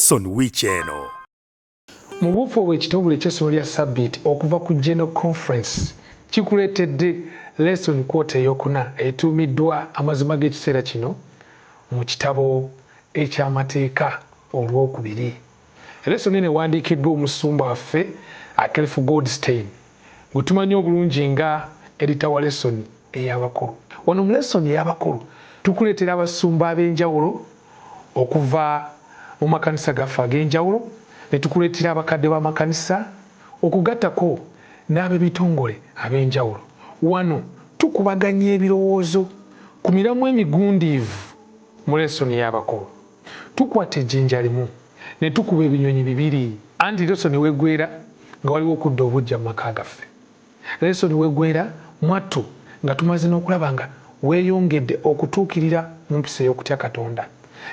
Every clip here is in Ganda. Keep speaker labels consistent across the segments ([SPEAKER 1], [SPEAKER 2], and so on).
[SPEAKER 1] Lesson Weekend.
[SPEAKER 2] Mu buufu obw'ekitongole ky'essomero lya Sabbiiti okuva ku General Conference kikuleetedde lesson quote eyokuna etuumiddwa amazima g'ekiseera kino mu kitabo eky'amateeka olwokubiri. Lesson eno ewandiikiddwa omusumba waffe Akelfu Goldstein gwe tumanyi obulungi nga editor wa lesson ey'abakulu. Wano mu lesson ey'abakulu tukuleetera abasumba ab'enjawulo okuva mu makanisa gaffe ag'enjawulo ne tukuleetera abakadde b'amakanisa okugattako n'ab'ebitongole ab'enjawulo. Wano tukubaganya ebirowoozo ku miramu emigundiivu mu lesson y'abakulu. Tukwata ejjinja limu ne tukuba ebinyonyi bibiri. Anti lesson weggwera nga waliwo okudda obuggya mu maka gaffe. Lesson weggwera mwattu nga tumaze n'okulaba nga weeyongedde okutuukirira mu mpisa ey'okutya Katonda.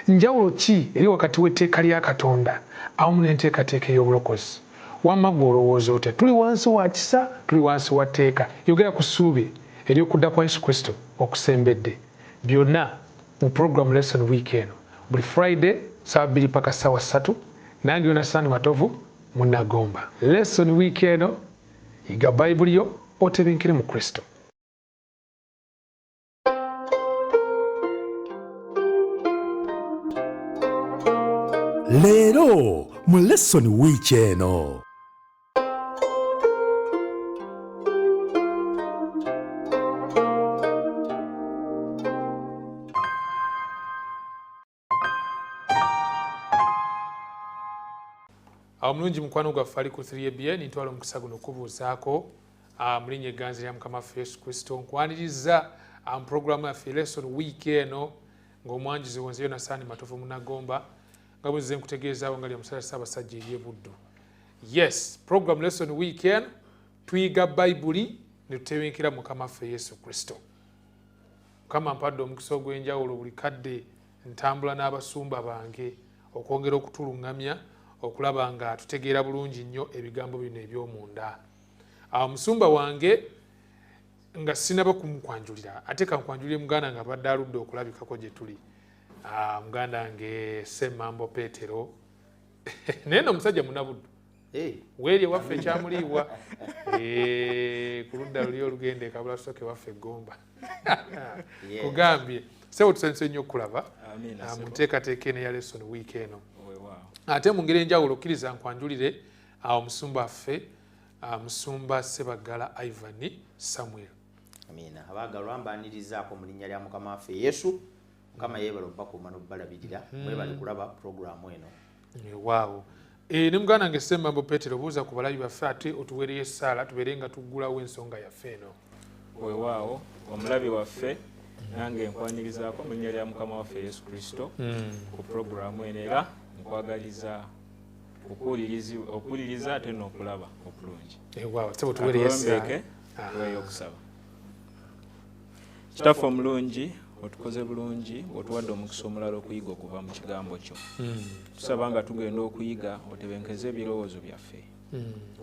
[SPEAKER 2] Njawulo ki eri wakati w'etteeka lya Katonda awamu n'enteekateeka ey'obulokozi? Wamma gwe olowooza otya? Tuli wansi wa kisa, tuli wansi wa tteeka? Yogera ku ssuubi ery'okudda kwa Yesu Kristo okusembedde. Byonna mu program Lesson Weekend buli Friday saa 2 paka saa 3. Nange Yonasaani Matovu Munnagomba. Lesson Weekend, yiga Bayibuli yo otebenkere mu Kristo.
[SPEAKER 1] Leero mu Lesson Weekend.
[SPEAKER 2] Omulungi mukwano gwaffe ali ku 3ABN ntwala omukisa guno okubuuzaako mu linnya egganzi lya Mukama waffe Yesu Kristo. Nkwaniriza mu programu yaffe Lesson Weekend ng'omwanjuzi wonze Yonasaani Matovu Munnagomba nga bwezze nkutegeezaawo nga lya musala Ssaabasajja ery'e Buddu. Yes, program Lesson Weekend tuyiga Bayibuli ne tutebenkera Mukama waffe Yesu Kristo. Mukama mpadde omukisa ogw'enjawulo buli kadde ntambula n'abasumba bange okwongera okutuluŋŋamya okulaba nga tutegeera bulungi nnyo ebigambo bino eby'omunda. Omusumba wange nga sinaba kumukwanjulira ate kankwanjulire muganda nga abadde aludde okulabikako gye tuli. Muganda wange Ssemambo Peetero naye n'omusajja Munnabuddu weerye waffe ekyamuliibwa ku ludda luli olugenda ekabula soke waffe Egomba kugambye sewo tusanyuse nnyo okulaba mu nteekateeka eno ya Lesson Weekend. Ate mu ngeri enjawulo okkiriza nkwanjulire omusumba waffe Musumba Ssebaggala Ivan Samuel.
[SPEAKER 3] Amina. Abaagalwa mbaanirizaako mu linnya lya Mukama waffe Yesu. Mukama yeebala okubakuuma n'okubalabirira mwebale kulaba programu eno.
[SPEAKER 2] Waawo. Ne muganda wange Ssemambo Peetero buuza ku balabi baffe ate otuweereyo essaala tubeere nga tuggulawo ensonga yaffe eno.
[SPEAKER 4] Weewaawo omulabi waffe nange nkwanirizaako mu linnya lya Mukama waffe Yesu Kristo ku programu eno era nkwagaliza okuwuliriza ate n'okulaba obulungi.
[SPEAKER 2] Waawo sebo tuweereyo essaala
[SPEAKER 4] okusaba. Kitaffe omulungi otukoze bulungi otuwadde omukisa omulala okuyiga okuva mu kigambo kyo. Tusaba nga tugenda okuyiga otebenkeze ebirowoozo byaffe.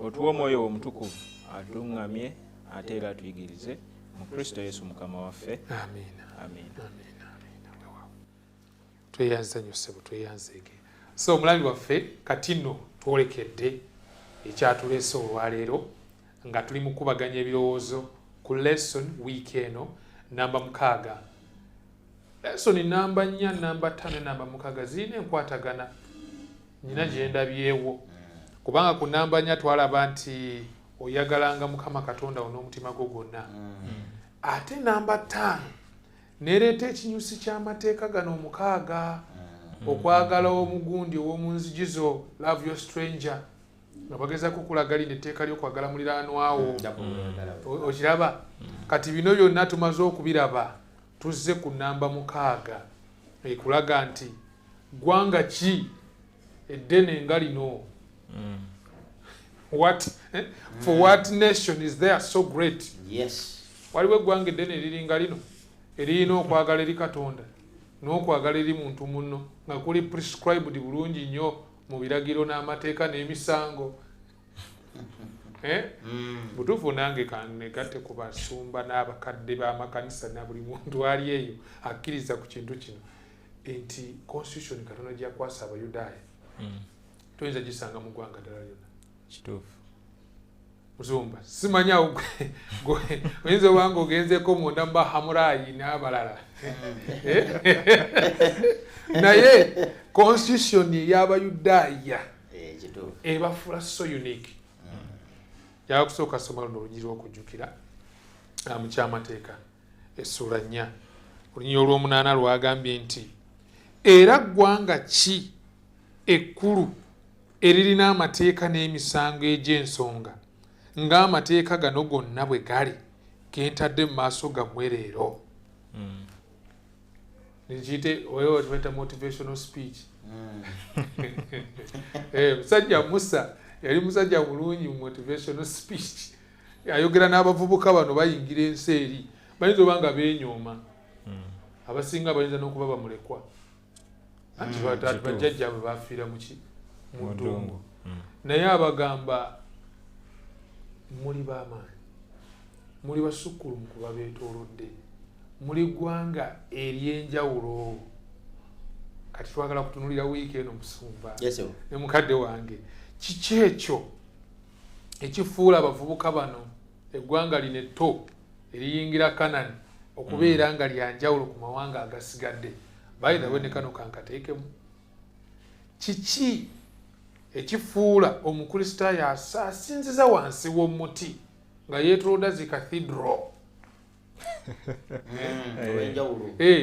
[SPEAKER 4] Otuwa omwoyo omutukuvu atuŋŋamye ate era atuyigirize mu Kristo Yesu Mukama waffe.
[SPEAKER 2] Amiina.
[SPEAKER 4] Amiina.
[SPEAKER 2] Tweyanza nnyo ssebo tweyanzeege. So omulabi waffe kati nno twolekedde ekyatuleese olwaleero nga tuli mu kubaganya ebirowoozo ku Lesson Weekend namba 6. Lesson namba 4, namba 5, namba 6 zirina enkwatagana. Nnyina gye ndabyewo kubanga ku namba 4 twalaba nti oyagalanga Mukama Katonda wo n'omutima gwo gwonna. Ate namba 5 nereeta ekinyusi ky'amateeka gano 6 okwagala omugundi ow'omunzigizo love your stranger nga bagezaako okulaga lino etteeka ly'okwagala muliraanwawo. Okiraba kati bino byonna tumaze okubiraba tuzze ku namba 6 ekulaga nti ggwanga ki eddene nga lino. For what nation is there so great?
[SPEAKER 3] Yes.
[SPEAKER 2] Waliwo eggwanga eddene eriringa lino eriyina okwagala eri Katonda n'okwagala eri muntu munno nga kuli prescribed bulungi nnyo mu biragiro n'amateeka n'emisango. Butuufu nange kannegatte ku basumba n'abakadde b'amakanisa na buli muntu ali eyo akkiriza ku kintu kino nti constitution Katonda gy'akwasa Abayudaaya toyinza gisanga mu ggwanga ddala lyonna.
[SPEAKER 4] Kituufu.
[SPEAKER 2] Muzumba simanya oyinza obanga ogenzeko munda mu bahamurayi n'abalala naye constitution y'abayudaaya ebafuula so unique. Yakusooka soma luno olunyiri okujjukira mu kyamateeka essula 4 olunyiri olw'omunaana lwagambye nti era ggwanga ki ekkulu eririna amateeka n'emisango egy'ensonga ng'amateeka gano gonna bwe gali gentadde mu maaso gammwe leero. Nikiyite oyo tweta motivational speech. Musajja Musa yali musajja mulungi mu motivational speech. Ayogera n'abavubuka bano bayingira ensi eri bayinza obanga beenyooma. Abasinga bayinza n'okuba bamulekwa. Anti bajjajja bwe bafiira mu ddungu. Naye abagamba muli b'amaanyi, muli basukulu mu kuba beetoolodde, muli ggwanga ery'enjawulo. Kati twagala kutunulira wiiki eno Musumba ne mukadde wange, kiki ekyo ekifuula abavubuka bano eggwanga lino etto eriyingira Kanani okubeera nga lyanjawulo ku mawanga agasigadde? By the way, ne kano kankateekemu. Kiki ekifuula omukristaayo asinziza wansi w'omuti nga yeetolodda zi cathedral?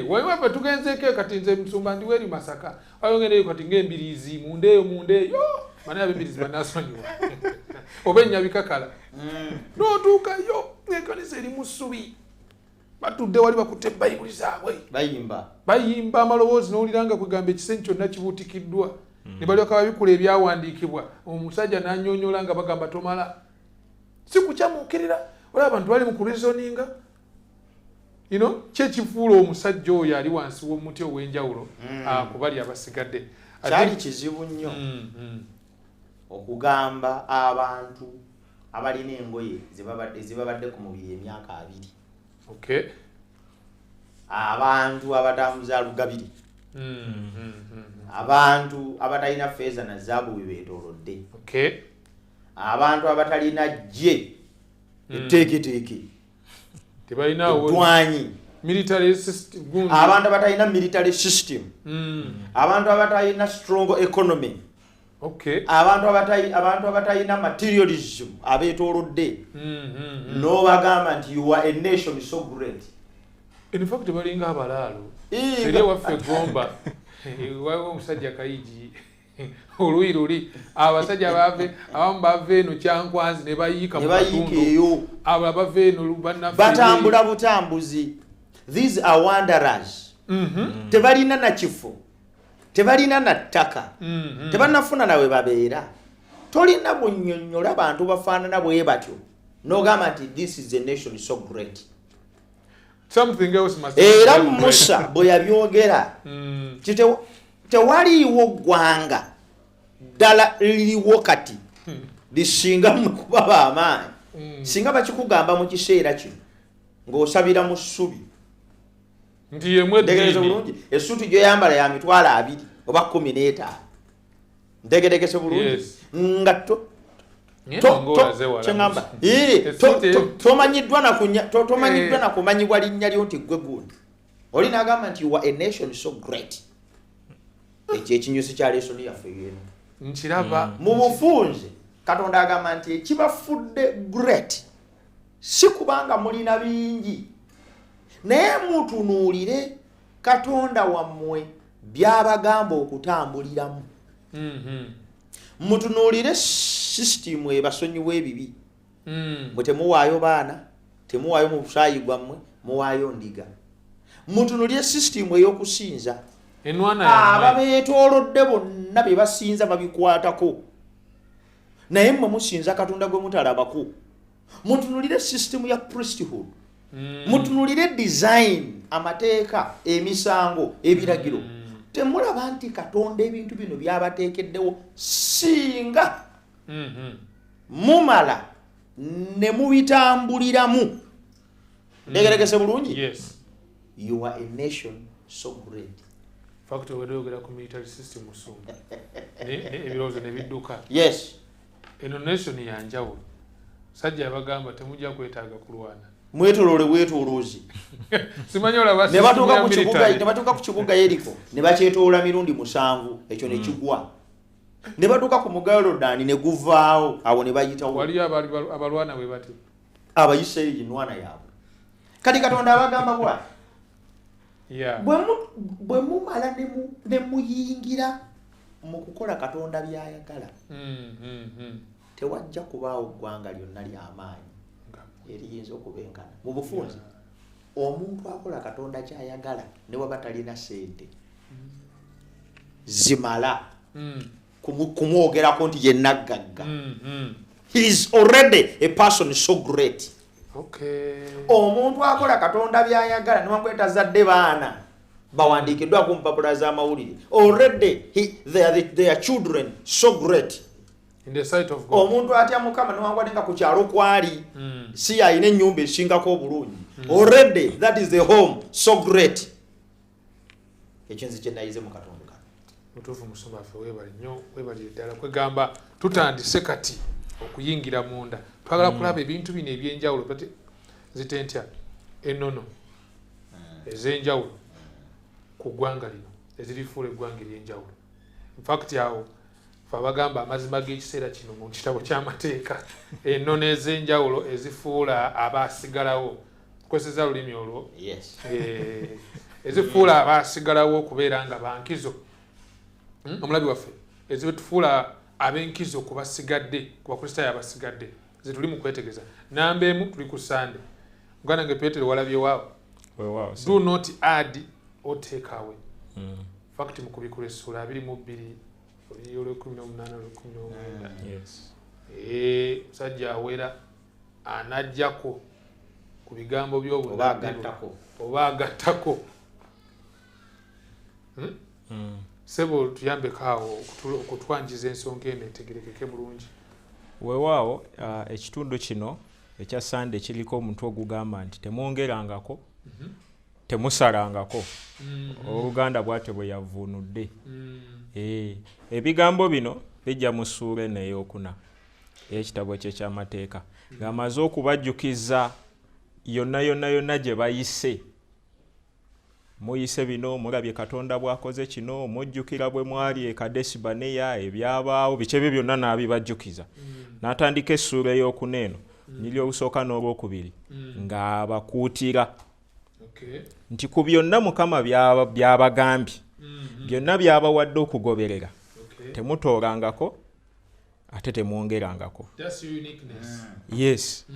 [SPEAKER 2] Waiwapa tugenzeeko kati nze Musumba ndi weri Masaka ayongereyo kati ng'embiriizi mundeeyo mane ab'embiriizi banaasonyiwa oba ennyabikakala n'otuukayo ng'ekkanisa eri mu ssubi batudde wali bakutte bayibuli zaabwe bayimba amaloboozi n'owulira nga kwegamba ekisenyi kyonna kibuutikiddwa ne balyoka babikula ebyawandiikibwa omusajja n'annyonnyola nga bagamba tomala si kukyamuukirira olaba abantu bali mu kurezoninga kyekifuula omusajja oyo ali wansi w'omuti ow'enjawulo kubali abasigadde.
[SPEAKER 3] Kyali kizibu nnyo okugamba abantu abalina engoye ezibabadde ku mubiri emyaka 2. Abantu abatambuza lugabiri, abantu abatalina feeza na zaabu bebeetoolodde, abantu abatalina gye etteeketeeke dwanyi, abantu abatalina military system, abantu abatalina strong economy, abantu abatalina materialism abeetoolodde, n'obagamba nti you are a nation so great.
[SPEAKER 2] In fact balinga abalaalo seri waffe Gomba waliwo omusajja Kayigi oluyi luli abasajja abamu bava eno Kyankwanzi ne bayiika mu katundu abo bava eno bannaffe
[SPEAKER 3] batambula butambuzi. These are wanderers. Tebalina na kifo, tebalina na ttaka, tebanafuna nawe babeera. Tolina bunnyonnyola bantu bafaanana bwe batyo n'ogamba nti this is a nation so great.
[SPEAKER 2] Something else must
[SPEAKER 3] era Musa bwe yabyogera tewaliiwo ggwanga ddala liriwo kati lisinga mu kuba b'amaanyi singa bakikugamba mu kiseera kino ng'osabira mu ssubi
[SPEAKER 2] nti yemwe
[SPEAKER 3] ntegereza bulungi essuuti gyoyambala ya mitwalo 2 oba 15 ntegeregese bulungi nga tomanyiddwa na kumanyibwa linnya lyo nti gwe gundi oli n'agamba nti you are a nation so great. Ekyo ekinyusi kya lesoni yaffe yeno
[SPEAKER 2] nkiraba
[SPEAKER 3] mu bufunze. Katonda agamba nti ekibafudde great si kubanga mulina bingi, naye mutunuulire Katonda wammwe by'abagamba okutambuliramu. Mutunuulire system ebasonyiwa ebibi. Mwe temuwaayo baana, temuwaayo mu busaayi gwammwe, muwaayo ndiga. Mutunuulire system ey'okusinza. Ababeetoolodde bonna be basinza babikwatako, naye mmwe musinza Katonda gwe mutalabako. Mutunuulire system ya priesthood. Mutunuulire design, amateeka, emisango, ebiragiro. Temulaba nti Katonda ebintu bino byabateekeddewo singa mumala ne mubitambuliramu. Ndegeregese bulungi?
[SPEAKER 2] Yes.
[SPEAKER 3] You are a nation so great.
[SPEAKER 2] fact wedogera ku military system musumba ebirowoozo ne bidduka
[SPEAKER 3] yes
[SPEAKER 2] eno nation yanjawulo sajja abagamba temujja kwetaaga kulwana
[SPEAKER 3] mwetolole bwetoloozi
[SPEAKER 2] simanyi olaba
[SPEAKER 3] ne batuuka ku kibuga Yeriko ne bakyetoola mirundi 7 ekyo ne kigwa ne batuuka ku mugayo Yordani ne guvaawo awo ne bayitawo
[SPEAKER 2] waliyo abalwana bwe bati
[SPEAKER 3] Abayisirayiri nwana yaabwe kati Katonda abagamba bwa bwe mumala ne muyingira mu kukola Katonda byayagala tewajja kubaawo ggwanga lyonna ly'amaanyi eriyinza okubenkana mu bufunze omuntu akola Katonda kyayagala ne waba talina ssente zimala kumwogerako nti ye naggagga he is already a person so great. Omuntu akola Katonda byayagala niwakweta zadde baana bawandikiddwa ku mpapula z'amawulire already they are children so great
[SPEAKER 2] in the sight of God.
[SPEAKER 3] Omuntu atya Mukama niwankwatenga ku kyalo kwali si ayina ennyumba esingako obulungi already that is the home so great. Ekinzi kye nayize mu Katonda
[SPEAKER 2] mutuufu musumba ffe weebali nnyo weebali ddala kwegamba tutandise kati okuyingira munda twagala kulaba ebintu bino ebyenjawulo bati zitentya ennono ez'enjawulo ku ggwanga lino ezirifuula eggwanga ery'enjawulo. In fact awo fe abagamba amazima g'ekiseera kino mu kitabo ky'amateeka ennono ez'enjawulo ezifuula abaasigalawo tukozesa lulimi olwo ezifuula abaasigalawo okubeera nga bankizo omulabi waffe ezitufuula ab'enkizo ku basigadde ku bakristaayo abasigadde zetuli mu kwetegeza namba emu tuli ku Sande muganda nge Petero walabye waawo do not add or take away fact mu kubikula essula 22 musajja awera anajjako ku bigambo oba agattako sebo tuyambe kaawo okutwanjiza ensonga eno etegerekeke bulungi.
[SPEAKER 4] Weewaawo ekitundu kino ekya Sande kiriko omuntu ogugamba nti temwongerangako temusalangako Oluganda bwate bwe yavuunudde. Ebigambo bino bijja mu ssuula eno ey'okuna ekitabo kye ky'amateeka ng'amaze okubajjukiza yonna gye bayise. Muyise bino mulabye Katonda bw'akoze kino mujjukira bwe mwali e Kadesi Baneya ebyabaawo bikyebyo byonna n'abibajjukiza. N'atandika essuula ey'okuna eno nyiri olusooka n'olwokubiri ng'abakuutira nti ku byonna Mukama by'abagambye byonna by'abawadde okugoberera temutoolangako ate temwongerangako. Yes.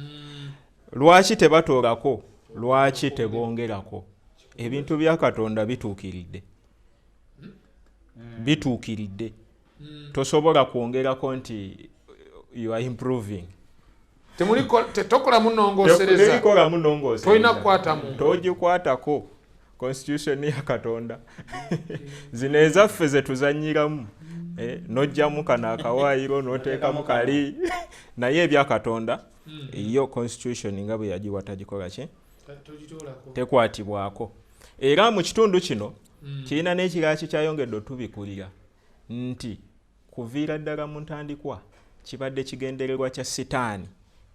[SPEAKER 4] Lwaki tebatoolako? Lwaki tebongerako? Ebintu bya Katonda bituukiridde. Bituukiridde. Tosobola kwongerako nti you are improving.
[SPEAKER 2] Tokola munongosereza. Toyina kukwata muntu.
[SPEAKER 4] Togikwatako. Constitution ya Katonda. Zino ezaffe ze tuzanyiramu. Nojjamu kana akawaayiro n'oteekamu kali. Naye ebya Katonda iyo constitution nga bwe yagiwa tagikola ki? Tekwatibwako. Era mu kitundu kino kirina n'ekirala kyayongedde otubikulira nti kuviira ddala mu ntandikwa kibadde kigendererwa kya Sitaani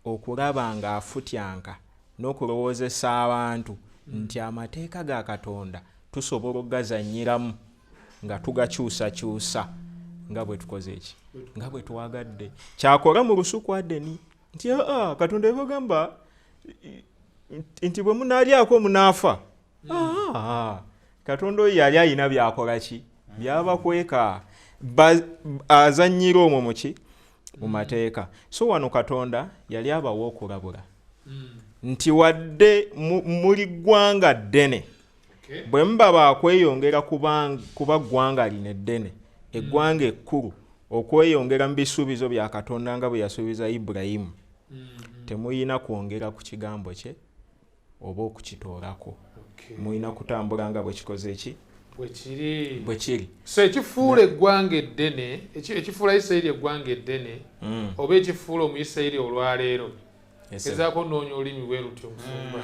[SPEAKER 4] okulaba ng'afutyanka n'okulowoozesa abantu nti amateeka ga Katonda tusobola okugazannyiramu nga tugakyusakyusa nga bwe tukoze eki nga bwe twagadde kyakola mu lusuku Adeni nti Katonda ebagamba nti bwe munaalyako munaafa. Katonda oyo yali alina byakola ki byabakweka azannyira omwo muki mu mateeka. So wano Katonda yali abawa okulabula nti wadde muli ggwanga ddene bwe muba bakweyongera kuba ggwanga lino eddene eggwanga ekkulu okweyongera mu bisuubizo bya Katonda nga bwe yasuubiza Ibulayimu temuyina kwongera ku kigambo kye oba okukitoolako. Muyina kutambula nga bwe kikoze eki bwe kiri.
[SPEAKER 2] So ekifuula eggwanga eddene ekifuula Isirayiri eggwanga eddene oba ekifuula Omuyisirayiri olwaleero ezaako noonya olulimi bwe lutyo musumba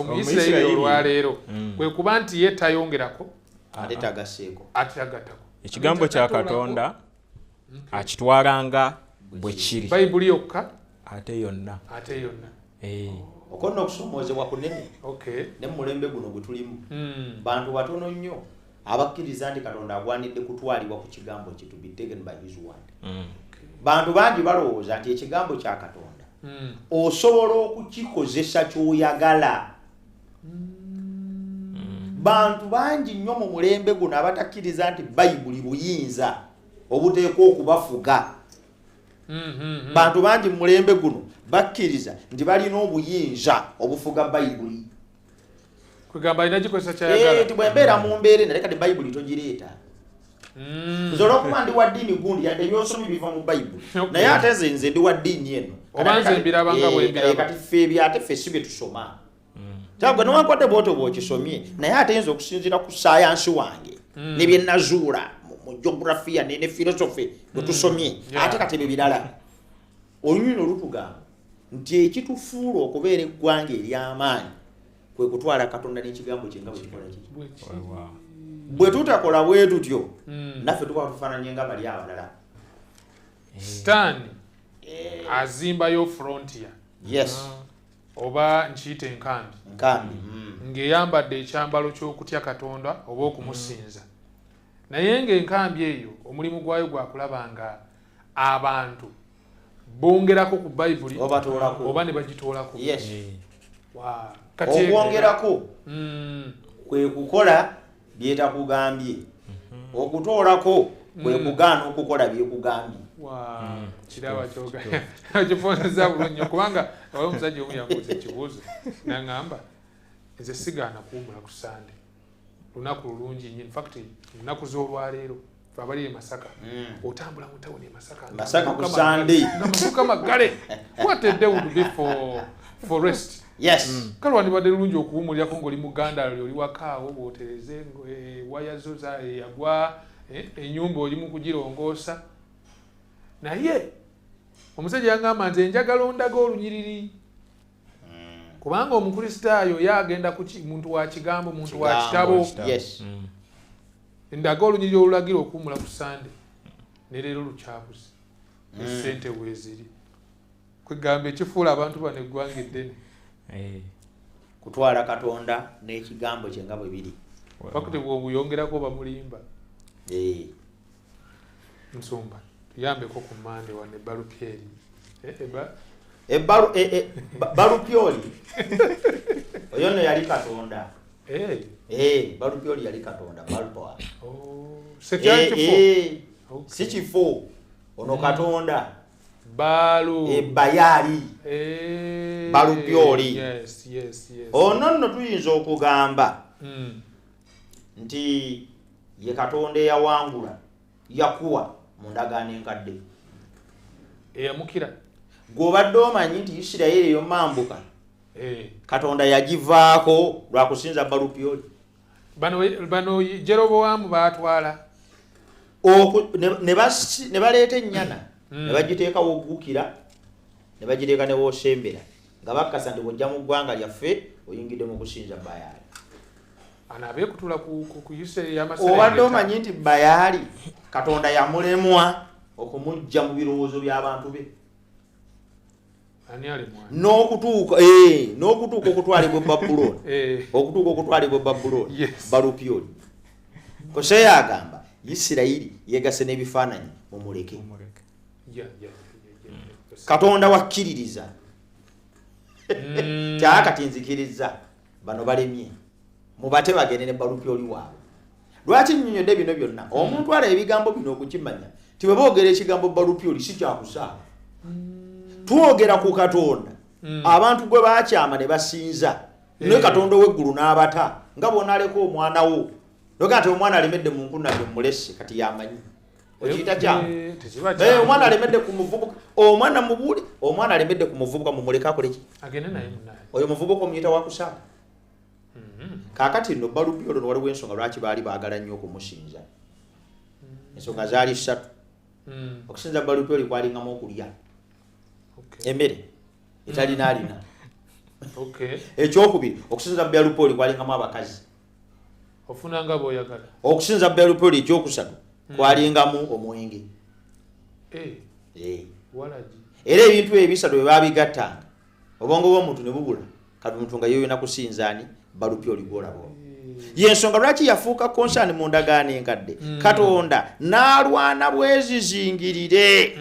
[SPEAKER 2] omuyisirayiri olwaleero kwe kuba nti ye tayongerako
[SPEAKER 3] ate tagasseeko
[SPEAKER 2] ate tagattako
[SPEAKER 4] ekigambo kya Katonda akitwalanga bwe kiri
[SPEAKER 2] bayibuli yokka
[SPEAKER 4] ate yonna
[SPEAKER 3] okonna okusomoozebwa kunene
[SPEAKER 2] okay
[SPEAKER 3] ne mulembe guno gwe tulimu bantu batono nnyo abakkiriza nti Katonda agwanidde kutwalibwa ku kigambo kye to be taken by his word bantu bangi balowooza nti ekigambo kya Katonda osobola okukikozesa ky'oyagala bantu bangi nnyo mu mulembe guno abatakkiriza nti bayibuli buyinza obuteekwa okubafuga bantu bangi mu mulembe guno bakkiriza nti balina obuyinza obufuga bayibuli
[SPEAKER 2] kugamba ina gikozesa kyayagala
[SPEAKER 3] nti bwembeera mu mbeera naleka ti bayibuli togireeta nsobola okuba ndi wa ddiini gundi yadde byosomye biva mu bayibuli naye ate nze ndi wa ddiini eno
[SPEAKER 2] oba nze mbirabanga bwembiraba
[SPEAKER 3] kati ffe ebyate ffe si bye tusoma kyagwe newankwadde bwotyo bwokisomye naye ate yinza okusinziira ku sayansi wange ne bye nazuula mu geographiya ne philosophy bwe tusomye ate kati ebyo birala olunyi olutugamba nti ekitufuula okubeera eggwanga ery'amaanyi kwe kutwala Katonda n'ekigambo kye nga bwe kikola kiki bwe tutakola bwe tutyo naffe tuba tufaananye nga bali abalala
[SPEAKER 2] Stan azimbayo frontier
[SPEAKER 3] yes
[SPEAKER 2] oba nkiyite enkambi ng'eyambadde ekyambalo ky'okutya Katonda oba okumusinza naye ng'enkambi eyo omulimu gwayo gwakulaba nga abantu bongerako ku bayibuli oba ne bagitoolako
[SPEAKER 3] okwongerako kwe kukola byetakugambye okutoolako kwe kugaana okukola byekugambye
[SPEAKER 2] kiraba kifoneza bulungi kubanga oba omusajja omu yabuuza ekibuuzo naŋŋamba nze sigaana kuwumula ku Sande lunaku lulungi nnyo infact ennaku z'olwaleero fe abali e Masaka otambula mu tawuni e
[SPEAKER 3] Masaka ku Sande
[SPEAKER 2] ng'amaduuka maggale what a day would be for rest
[SPEAKER 3] yes
[SPEAKER 2] kale wandibadde lulungi okuwumulirako ng'oli muganda oli wakaawo bw'otereze waya zo yagwa ennyumba oli mu kugirongoosa naye omusajja yaŋŋamba nze njagala ondaga olunyiriri kubanga omukristaayo yagenda ku muntu wa kigambo muntu wa kitabo ndaga olunyiriri olulagira okuwumula ku Sande ne leero lukyabuze esente weeziri kwegamba ekifuula abantu bano eggwanga eddene
[SPEAKER 3] kutwala Katonda n'ekigambo kye nga bwe biri
[SPEAKER 2] fakute bw'obuyongerako bamulimba nsumba tuyambeko ku Mande wane Balupyeri
[SPEAKER 3] Balupyoli oyo no yali Katonda Balupyoli yali Katonda Balupoa si kifo ono Katonda Bayali Balupyoli ono nno tuyinza okugamba nti ye Katonda eyawangula yakuwa mu ndagaano enkadde
[SPEAKER 2] eyamukira
[SPEAKER 3] gw'obadde omanyi nti Isirayiri eyo mambuka Katonda yagivaako lwa kusinza Balupyoli
[SPEAKER 2] bano Jeroboamu baatwala
[SPEAKER 3] ne baleeta ennyana ne bagiteeka woggukira ne bagiteeka ne woosembera nga bakkasa nti bw'ojja mu ggwanga lyaffe oyingidde mu kusinza Bayaali
[SPEAKER 2] anabeekutula ku Isirayiri y'amaserengeta
[SPEAKER 3] obadde omanyi nti Bayaali Katonda yamulemwa okumujja mu birowoozo by'abantu be n'okutuuka okutwalibwa Babuloni Balupyoli Koseya agamba Isirayiri yegase n'ebifaananyi mumuleke Katonda wakkiririza kyakati nzikiriza bano balemye mubate bagende ne Balupyoli waabwe lwaki nnyonnyodde bino byonna omuntu ala ebigambo bino okukimanya ti bwe boogera ekigambo Balupyoli si kyakusaaba twogera ku Katonda abantu gwe baakyama ne basinza naye Katonda ow'eggulu n'abata nga bw'onaaleka omwana wo noga nti omwana alemedde mu nkunage mulese kati yamanyi okiyita kyama omwana alemedde ku muvubuka omwana mubuli omwana alemedde ku muvubuka mumuleka akoleki oyo muvubuka omuyita wa kusaaba kaakati nno Balupyoli ono waliwo ensonga lwaki baali baagala nnyo okumusinza ensonga zaali ssatu okusinza Balupyoli kwalingamu okulya emmere etalina alina
[SPEAKER 2] Okay.
[SPEAKER 3] ekyokubiri okusinza Belupoli kwalingamu abakazi
[SPEAKER 2] Ofunanga boyagala.
[SPEAKER 3] okusinza Belupoli ekyokusatu kwalingamu omwenge
[SPEAKER 2] Walaji.
[SPEAKER 3] era ebintu ebisatu bwe babigattanga obwongo bw'omuntu ne bubula kati omuntu nga yoyina kusinzaani Belupoli gwolabo yensonga lwaki yafuuka konsani mu ndagaano enkadde Katonda n'alwana bwezizingirire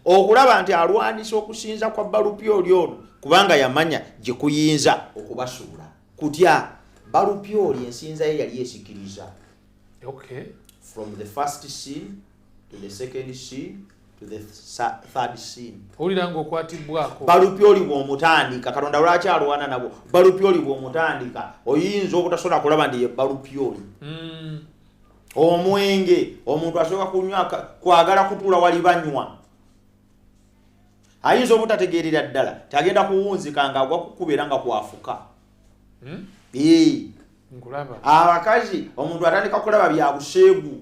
[SPEAKER 3] okulaba nti alwanisa okusinza kwa Belupoli ono kubanga yamanya gye kuyinza okubasuula kutya Belupoli ensinza ye yali yesikiriza from the first scene to the second scene to the third scene.
[SPEAKER 2] Oliranga okwatibwako.
[SPEAKER 3] Belupoli bw'omutandika Katonda lwaki alwana nabo Belupoli bw'omutandika oyinza obutasobola kulaba ndi ye Belupoli. Omwenge omuntu asobola kunywa kwagala kutuula wali banywa ayinza obutategeerera ddala tagenda kuwunzika nga agwa kukubeera nga kwafuka.
[SPEAKER 2] Nkulaba.
[SPEAKER 3] Abakazi omuntu atandika kulaba bya buseegu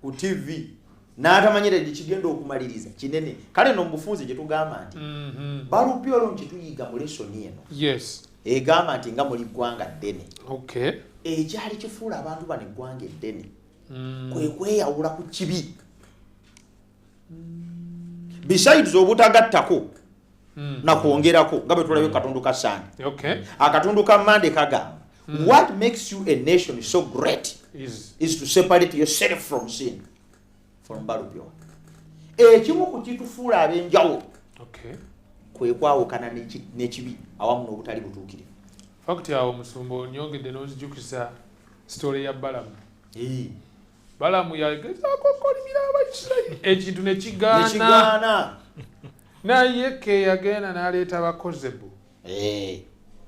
[SPEAKER 3] ku TV n'atamanyira kigenda okumaliriza kinene kale no mubufunze gye tugamba nti Belupoli nti tuyiga mu lesoni eno egamba nti nga muli ggwanga ddene ekyali kifuula abantu bano eggwanga eddene kwe kweyawula ku kibi besides obutagattako nakwongerako nga bwe tulabye katundu ka Sande akatundu ka Mande kagamba what makes you a nation so great is to separate yourself from sin from Belupoli. Ekimu ku kitufuula ab'enjawulo kwe kwawukana n'ekibi awamu n'obutali butuukirivu.
[SPEAKER 2] Fakti awo musumba onyongedde n'ozijjukisa story ya Balamu. Balamu yagezaako okukolimira Abayisirayiri ekintu ne kigaana. Naye ke yagenda n'aleeta Bakozebu.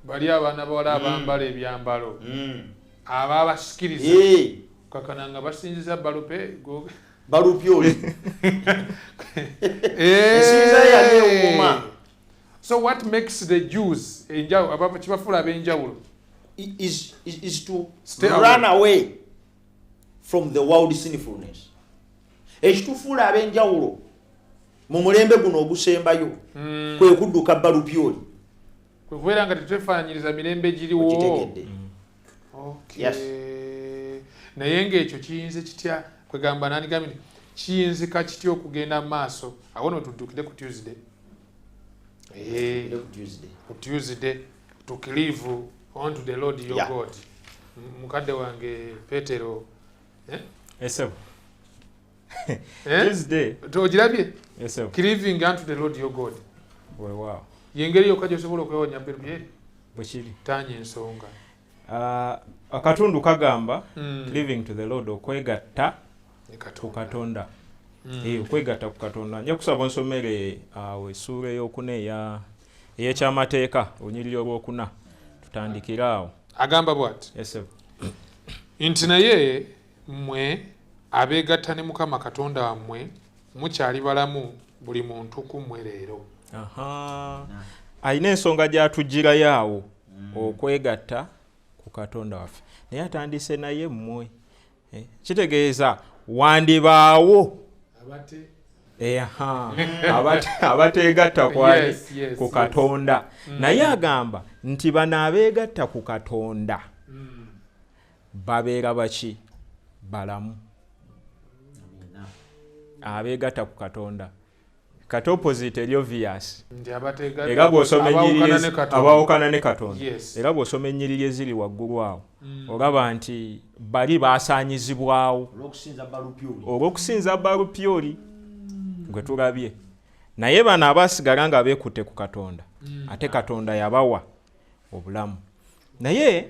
[SPEAKER 2] Bali abaana bawala abambala ebyambalo abaabasikiriza kakana nga basinziza Belupoli. So what makes the Jews kibafuula ab'enjawulo
[SPEAKER 3] is to run away from the world sinfulness. Ekitufuula ab'enjawulo mu mulembe guno ogusembayo kwe kudduka Belupoli.
[SPEAKER 2] Kwe kubeera nga tetwefaanyiriza mirembe giriwo. Naye ng'ekyo kiyinza kitya kwegamba nandigambye kiyinzika kitya okugenda mu maaso awo no tuddukire ku Tuesday. Ku Tuesday tukilivu on to the Lord your God. Mukadde wange Petero
[SPEAKER 4] Tuesday
[SPEAKER 2] togirabye kiliving unto the Lord your God.
[SPEAKER 4] Wow.
[SPEAKER 2] Yengeri yokka gy'osobola okwewonya Belupoli
[SPEAKER 4] bwekiri
[SPEAKER 2] tanya ensonga.
[SPEAKER 4] Akatundu kagamba living to the Lord okwegatta ku Katonda. Okwegatta ku Katonda. Nja kusaba nsomere awo essuula ey'okuna ey'ekyamateeka olunyiriri olwokuna tutandikira awo.
[SPEAKER 2] Agamba bw'ati nti naye mmwe abeegatta ne Mukama Katonda wammwe mukyali balamu buli muntu ku mmwe leero.
[SPEAKER 4] Ayina ensonga gy'atugirayo awo okwegatta ku Katonda waffe naye atandise naye mmwe kitegeeza wandibaawo abateegatta kwali ku Katonda naye agamba nti bano abeegatta ku Katonda babeera baki balamu. Abeegatta ku Katonda kati opposite eri obvious era bw'osoma ennyiriri abaawukana ne Katonda era bw'osoma ennyiriri eziri waggulu awo olaba nti bali baasaanyizibwawo olw'okusinza Belupoli gwe tulabye naye bano abaasigala nga beekutte ku Katonda ate Katonda yabawa obulamu. Naye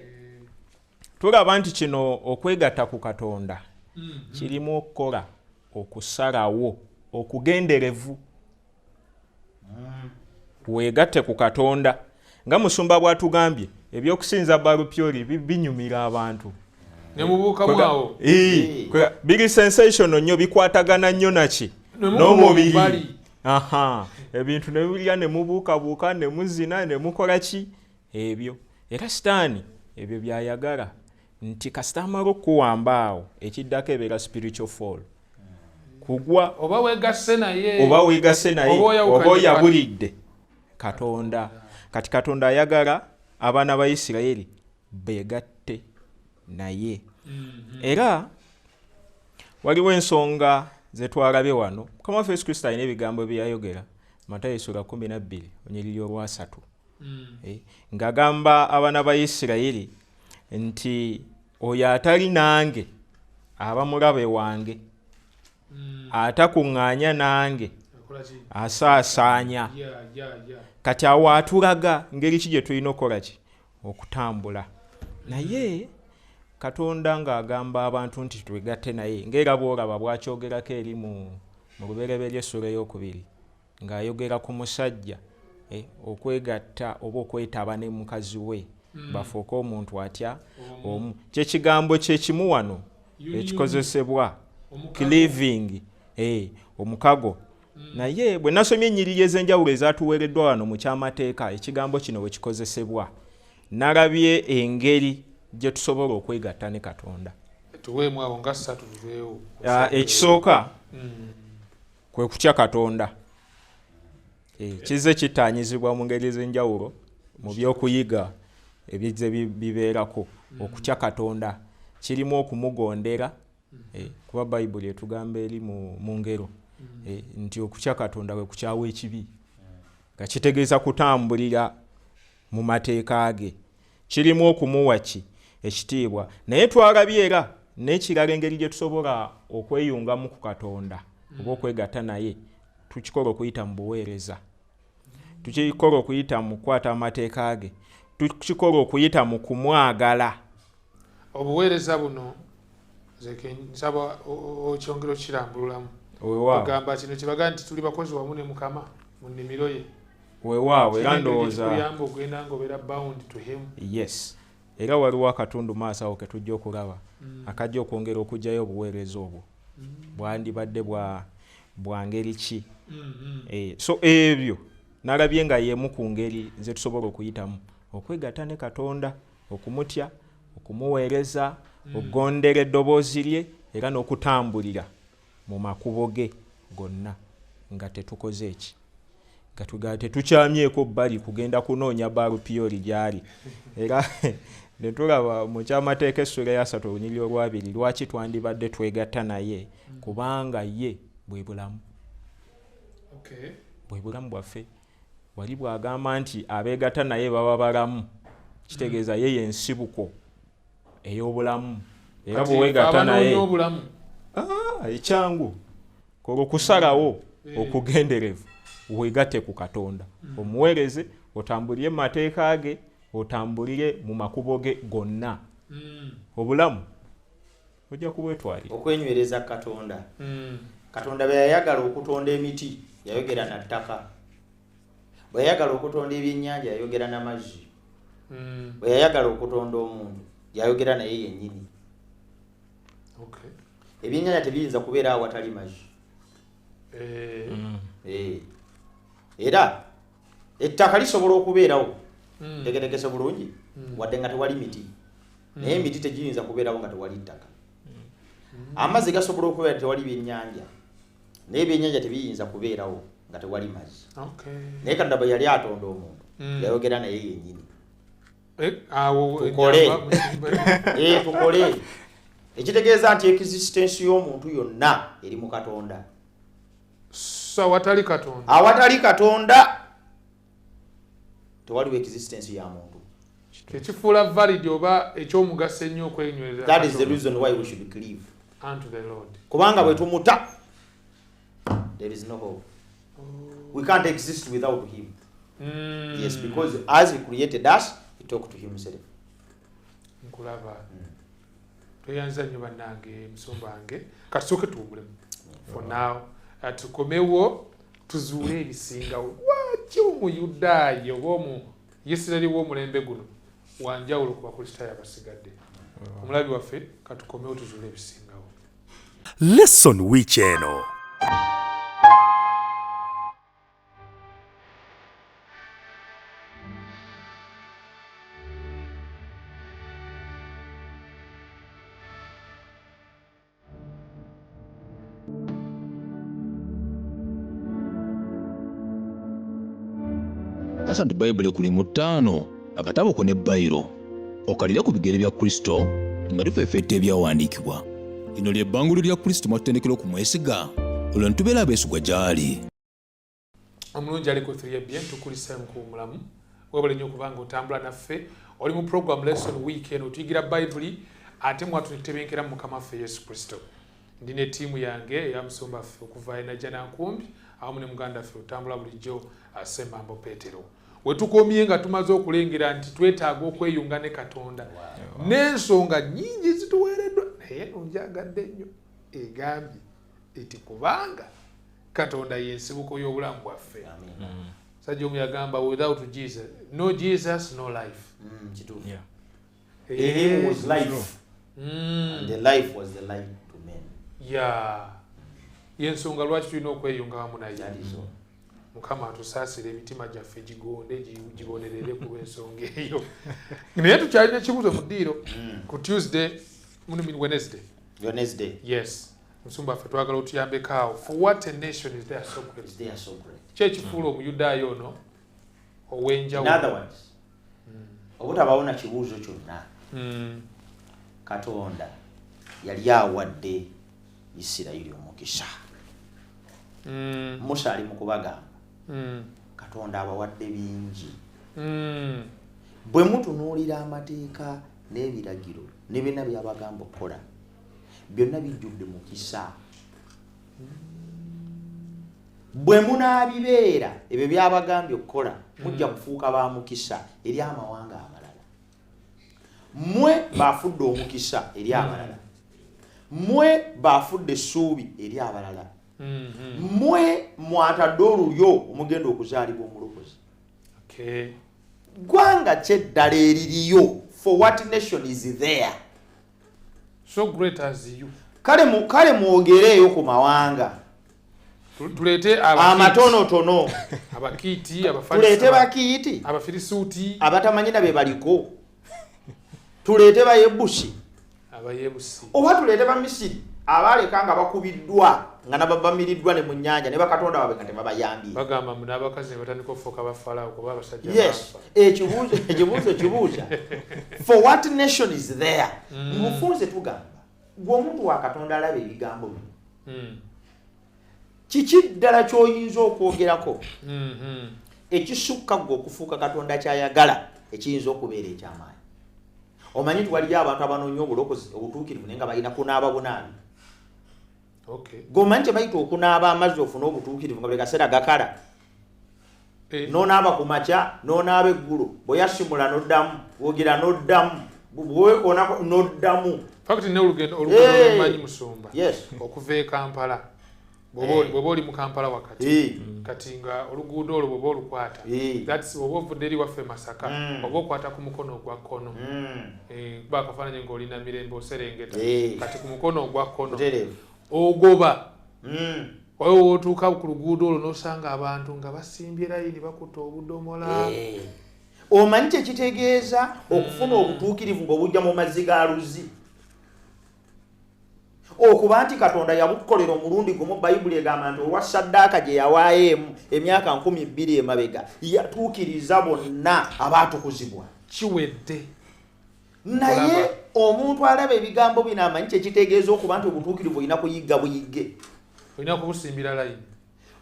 [SPEAKER 4] tulaba nti kino okwegatta ku Katonda kirimu okukola okusalawo okugenderevu. Weegatte ku Katonda nga musumba bw'atugambye ebyokusinza Belupoli binyumira abantu
[SPEAKER 2] ne mubuukamu awo
[SPEAKER 4] biri sensational nnyo bikwatagana nnyo naki n'omubiri. Ebintu ne bibulya ne mubuukabuuka ne muzina ne mukola ki ebyo era sitaani ebyo byayagala nti kasita amala okuwamba awo ekiddako ebeera spiritual fall. kugwa
[SPEAKER 2] oba weegasse naye
[SPEAKER 4] oba oyabulidde Katonda. Kati Katonda ayagala abaana ba Isirayiri beegatte naye. Era waliwo ensonga ze twalabye wano. Mukama waffe Yesu Kristo alina ebigambo bye yayogera Matayo sura 12 onyiriri olwa 3 ng'agamba abaana ba Isirayiri nti oyo atali nange aba mulabe wange, atakuŋŋaanya nange asaasaanya. Kati awo atulaga ngeri ki gye tulina okukola ki okutambula naye. Katonda ng'agamba abantu nti twegatte naye, ng'era bw'olaba bw'akyogerako eri mu lubereberye essula ey'okubiri ng'ayogera ku musajja okwegatta oba okwetaba ne mukazi we bafuuke omuntu atya omu. Kyekigambo kyekimu wano ekikozesebwa cleaving, omukago. Naye bwe nasomye ennyiriri ez'enjawulo ezatuweereddwa wano mu kyamateeka ekigambo kino bwe kikozesebwa, nalabye engeri gye tusobola okwegatta ne Katonda.
[SPEAKER 2] Tuweemu awo nga 3 tuveewo.
[SPEAKER 4] Ekisooka kwe kutya Katonda. Kize kitaanyizibwa mu ngeri ez'enjawulo mu by'okuyiga ebize bibeerako. Okutya Katonda kirimu okumugondera, kuba Bayibuli etugamba eri mu ngero nti okutya Katonda kwe kukyawa ekibi, nga kitegeeza kutambulira mu mateeka ge. Kirimu okumuwa ekitiibwa. Naye twalabye era n'ekirala engeri gye tusobola okweyungamu ku Katonda oba okwegatta naye, tukikola okuyita mu buweereza, tukikola okuyita mu kukwata amateeka ge, tukikola okuyita mu kumwagala.
[SPEAKER 2] Obuweereza buno nsaba okyongera okirambululamu. Ogamba kino kibaga nti tuli bakozi wamu ne Mukama mu nnimiro ye.
[SPEAKER 4] Weewaawo era ndowooza
[SPEAKER 2] kuyamba ogenda ng'obeera bound to him.
[SPEAKER 4] Yes. Era waliwo akatundu maaso awo ke tujja okulaba akajja okwongera okugyayo obuweereza obwo bwandibadde bwa ngeri ki. So ebyo nalabye nga y'emu ku ngeri ze tusobola okuyitamu okwegatta ne Katonda, okumutya, okumuweereza, okugondera eddoboozi lye era n'okutambulira mu makubo ge gonna nga tetukoze eki, nga tetukyamyeko bbali kugenda kunoonya Baalupiyoli gyali. Era ne tulaba mu kyamateeka essula ya 3 olunyiriri olwa 2 lwaki twandibadde twegatta naye, kubanga ye bwe bulamu. Bwe bulamu bwaffe. Wali bw'agamba nti abeegatta naye baba balamu, kitegeeza ye y'ensibuko ey'obulamu. Era bwe weegatta naye ekyangu kola okusalawo okugenderevu weegatte ku Katonda, omuweereze, otambulire mu mateeka ge, otambulire mu makubo ge gonna. Obulamu ojja kubwetwalira.
[SPEAKER 3] Okwenywereza Katonda. Katonda bwe yayagala okutonda emiti yayogera na ttaka, bwe yayagala okutonda ebyennyanja yayogera n'amazzi, bwe yayagala okutonda omuntu yayogera naye yennyini. Ebyennyanja tebiyinza kubeera awatali mazzi. Era ettaka lisobola okubeerawo tegetegese bulungi wadde nga tewali miti, naye emiti tegiyinza kubeerawo nga tewali ttaka. Amazzi gasobola okubeera tewali byennyanja, naye ebyennyanja tebiyinza kubeerawo nga tewali mazzi. Naye Katonda bwe yali atonda omuntu yayogera naye yennyini. Tukole ekitegeeza nti existence y'omuntu yonna eri mu Katonda.
[SPEAKER 2] Awatali Katonda tewaliwo existence ya muntu. Ekifuula valid oba ekyomugaso ennyo okwenywereza.
[SPEAKER 3] That is the reason why we should cleave
[SPEAKER 2] unto the Lord.
[SPEAKER 3] Kubanga bwe tumuta, there is no hope. We can't exist without him. Yes, because as he created us, he talked to himself.
[SPEAKER 2] Nkulaba. Toyanza nnyo bannange musumba wange. Kasooke tuwulemu. For now, tukomewo tuzuule ebisingawo. Lwaki Omuyudaaya oba Omuyisirayiri w'omulembe guno wanjawulo ku Bakristaayo abasigadde? Omulabi waffe katukomewo tuzuule ebisingawo.
[SPEAKER 1] Lesson which eno.
[SPEAKER 5] asa nti bayibuli kuli mu 5 akatabo ko ne bayiro okalira ku bigere bya Kristo nga tufeefetta ebyawandiikibwa. Lino ly'ebbanguliro lya Kristo mwatutendekera okumwesiga olwo ntubeera abeesigwa gy'ali.
[SPEAKER 2] Omulungi aliko 3BN tukulise ku mulamu webale nnyo okubanga otambula naffe oli mu program lesson week eno tuyigira bayibuli ate mwatutebenkera mu Mukama waffe Yesu Kristo. Ndine ttiimu yange eya musumba ffe okuva Enajja Nankumbi awamu ne muganda ffe otambula bulijjo Ssemambo Peetero. We tukomye nga tumaze okulengera nti twetaaga okweyunga ne Katonda n'ensonga nnyingi zituweereddwa naye nonjagadde nnyo egambye eti kubanga Katonda y'ensibuko y'obulamu bwaffe. Sajja omu yagamba without Jesus, no Jesus, no life.
[SPEAKER 3] In him was life, and the life was the light to men.
[SPEAKER 2] Y'ensonga lwaki tulina okweyunga wamu naye. Mukama atusaasire emitima gyaffe gigonde gibonerere ku ensonga eyo. Naye tukyalina ekibuuzo mu ddiiro ku Tuesday, Wednesday. Yes. Musumba ffe twagala otuyambeko awo. For what a nation is there so great? Kyekifuula Omuyudaaya ono ow'enjawulo.
[SPEAKER 3] In other words, obutabawo na kibuuzo kyonna Katonda yali awadde Isirayiri omukisa. Musa ali mu kubagamba Katonda abawadde bingi. Bwe mutunuulira amateeka n'ebiragiro ne byonna byabagamba okukola byonna bijjudde mukisa. Bwe munaabibeera ebyo byabagambye okukola mujja kufuuka ba mukisa eri amawanga amalala. Mmwe baafudde omukisa eri abalala. Mmwe baafudde essuubi eri abalala. Mmwe mwatadde olulyo omugenda okuzaalibwa omulokozi. Gwanga kyeddala eririyo. For what nation is there
[SPEAKER 2] so great as you?
[SPEAKER 3] Kale mwogereeyo ku mawanga.
[SPEAKER 2] Tulete
[SPEAKER 3] amatonotono
[SPEAKER 2] Abakiiti,
[SPEAKER 3] tulete Bakiiti,
[SPEAKER 2] Abafirisuuti,
[SPEAKER 3] abatamanyina be baliko. Tulete Bayebusi, oba tulete Bamisiri abaleka nga bakubiddwa nga nababamiriddwa ne mu nnyanja ne bakatonda babe nga tebabayambye.
[SPEAKER 2] Bagamba n'abakazi ne batandika okufuuka bafalaawo kuba abasajja.
[SPEAKER 3] Yes, ekibuuzo for what nation is there? Mufunze tugamba gwe omuntu wa Katonda alaba ebigambo bino. Kiki ddala ky'oyinza okwogerako ekisukka gwe okufuuka Katonda kyayagala ekiyinza okubeera ekyamaanyi? Omanyi nti waliyo abantu abanoonya obulokozi obutuukirivu naye nga balina kunaaba bunaabi. G'omanyi kye bayita okunaaba amazzi ofune obutuukirivu nga buli kaseera gakala. N'onaaba ku makya n'onaaba eggulo bw'oyasimula n'oddamu bw'ogira n'oddamu bw'owekoonako n'oddamu.
[SPEAKER 2] Fakati ne olugendo olumanyi Musumba okuva e Kampala bw'oba oli mu Kampala wakati kati nga oluguudo olwo bw'oba olukwata oba ovudde eri waffe Masaka oba okwata ku mukono ogwa kkono kuba akafaananyi ng'olina Mirembe oserengeta kati ku mukono ogwa kkono ogoba waliwo wootuuka ku luguudo olwo n'osanga abantu nga basimbye layini bakutte obudomola.
[SPEAKER 3] Omanyi kye kitegeeza okufuna obutuukirivu ng'obujja mu mazzi ga Luzi? Okuba nti Katonda yabukolera omulundi gumu Bayibuli egamba nti olwa ssaddaaka gye yawaayo emyaka 20 emabega yatuukiriza bonna abaatukuzibwa.
[SPEAKER 2] Kiwedde.
[SPEAKER 3] Naye omuntu alaba ebigambo bino amanyi kye kitegeeza okuba nti obutuukirivu olina kuyigga buyigge.
[SPEAKER 2] Olina kubusimbira layini.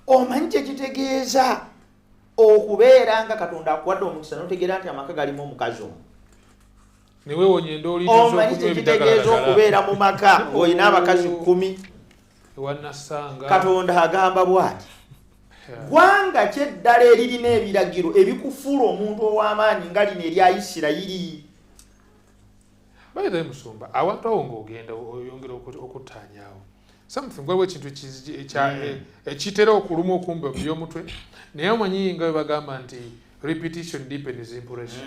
[SPEAKER 3] Omanyi kye kitegeeza okubeera nga Katonda akuwadde omukisa n'otegeera nti amaka galimu omukazi omu.
[SPEAKER 2] Niweewonye endoli
[SPEAKER 3] omanyi kye kitegeeza okubeera mu maka ng'olina abakazi 10. Katonda agamba bw'ati gwanga kyeddala eririna ebiragiro ebikufuula omuntu ow'amaanyi nga lino erya Isirayiri.
[SPEAKER 2] Bayita Musumba awantu awo ng'ogenda oyongera okuttaanyaawo something waliwo ekintu ekitera okuluma okumba by'omutwe naye omanyi nga bwe bagamba nti repetition deepens impression.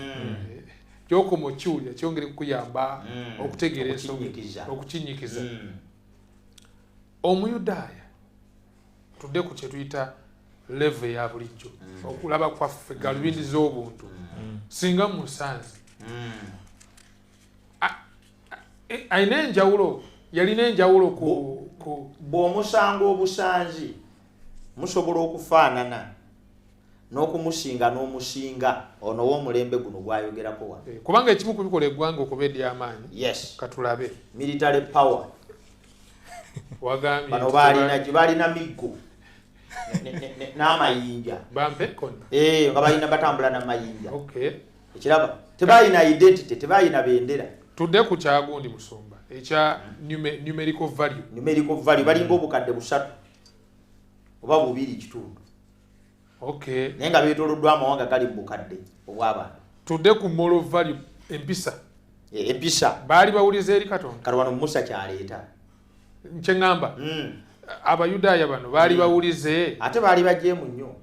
[SPEAKER 2] Kyokoma okiwulira kyongere kukuyamba okutegeera ensonga okukinyikiza. Omuyudaaya tudde ku kye tuyita level ya bulijjo okulaba kwaffe galubindi z'obuntu singa musanze ayina enjawulo yalina enjawulo ku
[SPEAKER 3] bw'omusanga obusanzi musobola okufaanana n'okumusinga n'omusinga ono w'omulembe guno gwayogerako wa
[SPEAKER 2] kubanga ekimu kubikola eggwanga okuba ery'amaanyi
[SPEAKER 3] yes
[SPEAKER 2] katulabe
[SPEAKER 3] military power
[SPEAKER 2] wagambye
[SPEAKER 3] bano balina miggo n'amayinja
[SPEAKER 2] bampe konna
[SPEAKER 3] nga balina batambula n'amayinja ekiraba tebalina identity tebalina bendera
[SPEAKER 2] tudde ku kyagundi Musumba ekya numerical value
[SPEAKER 3] balinga obukadde 3 oba 2.5 naye nga beetooloddwa amawanga gali mu bukadde obw'abantu
[SPEAKER 2] tudde ku moral value empisa baali bawuliza eri Katonda
[SPEAKER 3] wano Musa kyaleeta
[SPEAKER 2] nkyeŋŋamba abayudaaya bano baali bawulize
[SPEAKER 3] ate baali bajeemu nnyo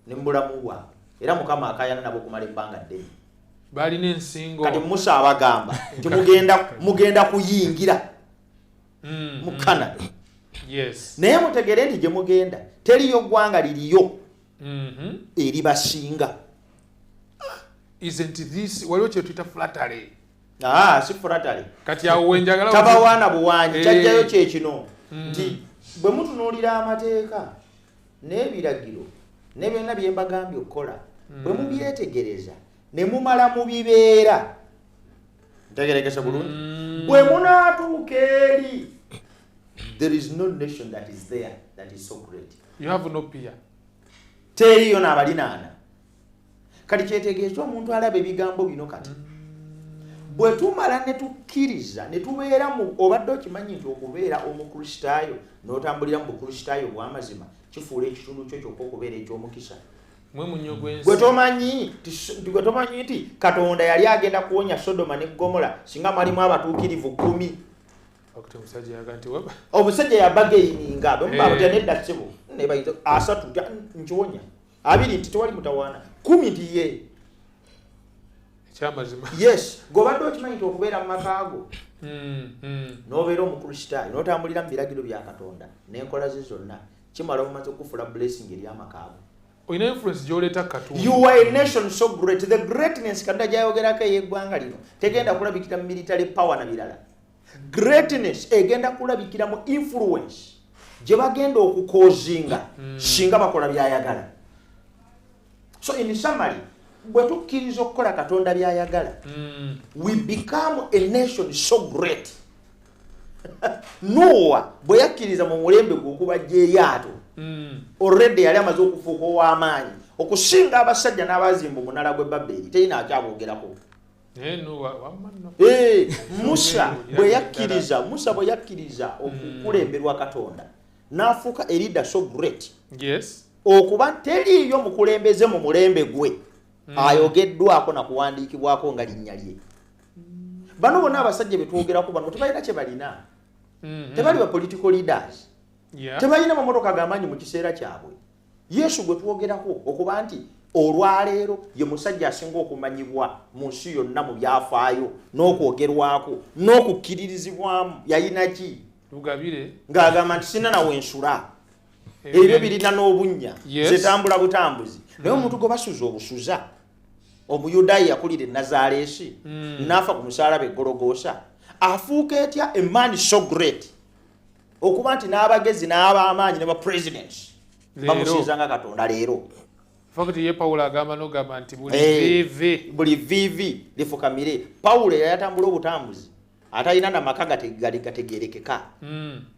[SPEAKER 3] ne mubulamu bwabwe era Mukama akayana nabo okumala ebbanga ddene
[SPEAKER 2] balina ensingo
[SPEAKER 3] kati Musa abagamba nti mugenda kuyingira mu Canada naye mutegere nti gye mugenda teriyo ggwanga liriyo eribasinga
[SPEAKER 2] isn't this waliwo kye tuyita flattery
[SPEAKER 3] si flattery
[SPEAKER 2] kati awo wenjagala
[SPEAKER 3] tabawaana buwanyi kyajjayo kyekino nti bwe mutunuulira amateeka n'ebiragiro ne byonna bye mbagambye okukola bwe mubyetegereza ne mumala mubibeera ntegerekese bulungi bwe munaatuuka eri there is no nation that is there that is so great
[SPEAKER 2] you have no peer
[SPEAKER 3] teriyo n'abalinaana kati kyetegeeza omuntu alaba ebigambo bino kati bwe tumala ne tukkiriza ne tubeera mu obadde okimanyi nti okubeera omukristaayo n'otambulira mu bukristaayo bw'amazima kifuula ekitundu kyo kyokka okubeera eky'omukisa gwe tomanyi nti Katonda yali agenda kuwonya Sodoma ne Gomora singa mwalimu abatuukirivu 10 omusajja yabageyininga bwemubaabutya nedda ssebo nebayinza 3 nkiwonya 2 nti tewali mutawaana 10 nti ye
[SPEAKER 2] ekyamazima
[SPEAKER 3] yes gobadde okimanyi nti okubeera mu makaago n'obeera omukristaayo n'otambulira mu biragiro bya Katonda n'enkola ze zonna kimala omumaze okufuula blessing eri amakaago
[SPEAKER 2] oyina influence gy'oleeta Katonda
[SPEAKER 3] you are a nation so great the greatness Katonda gyayogerako ey'eggwanga lino tegenda kulabikira mu military power na birala greatness egenda kulabikira mu influence gye bagenda okukoozinga singa bakola byayagala so in summary bwe tukkiriza okukola Katonda byayagala we become a nation so great Noah bwe yakkiriza mu mulembe gwe okubajja eryato already yali amaze okufuuka ow'amaanyi okusinga abasajja n'abazimba omunala gw'e Babeli terina akyaboogerako Musa bwe yakkiriza okukulemberwa Katonda n'afuuka a leader so great okuba teriiyo mukulembeze mu mulembe gwe ayogeddwako na kuwandiikibwako nga linnya lye bano bonna abasajja betwogerako bano tebalina kye balina tebali ba political leaders tebalina mamotoka g'amaanyi mu kiseera kyabwe Yesu gwe twogerako okuba nti olwaleero ye musajja asinga okumanyibwa mu nsi yonna mu byafaayo n'okwogerwako n'okukkiririzibwamu yalina ki
[SPEAKER 2] lugabire
[SPEAKER 3] ng'agamba nti sina nawe ensula ebyo birina n'obunnya zetambula butambuzi naye omuntu gwe basuza obusuza omuyudaaya yakulira e Nazaaleesi n'afa ku musaalaba e Gologoosa afuuka etya a man so great okuba nti n'abagezi n'ab'amaanyi ne ba presidents bamusinza nga Katonda leero
[SPEAKER 2] fakati ye Paulo agamba n'ogamba nti buli vivi lifukamire Paulo yayatambula obutambuzi atalina namaka gategeerekeka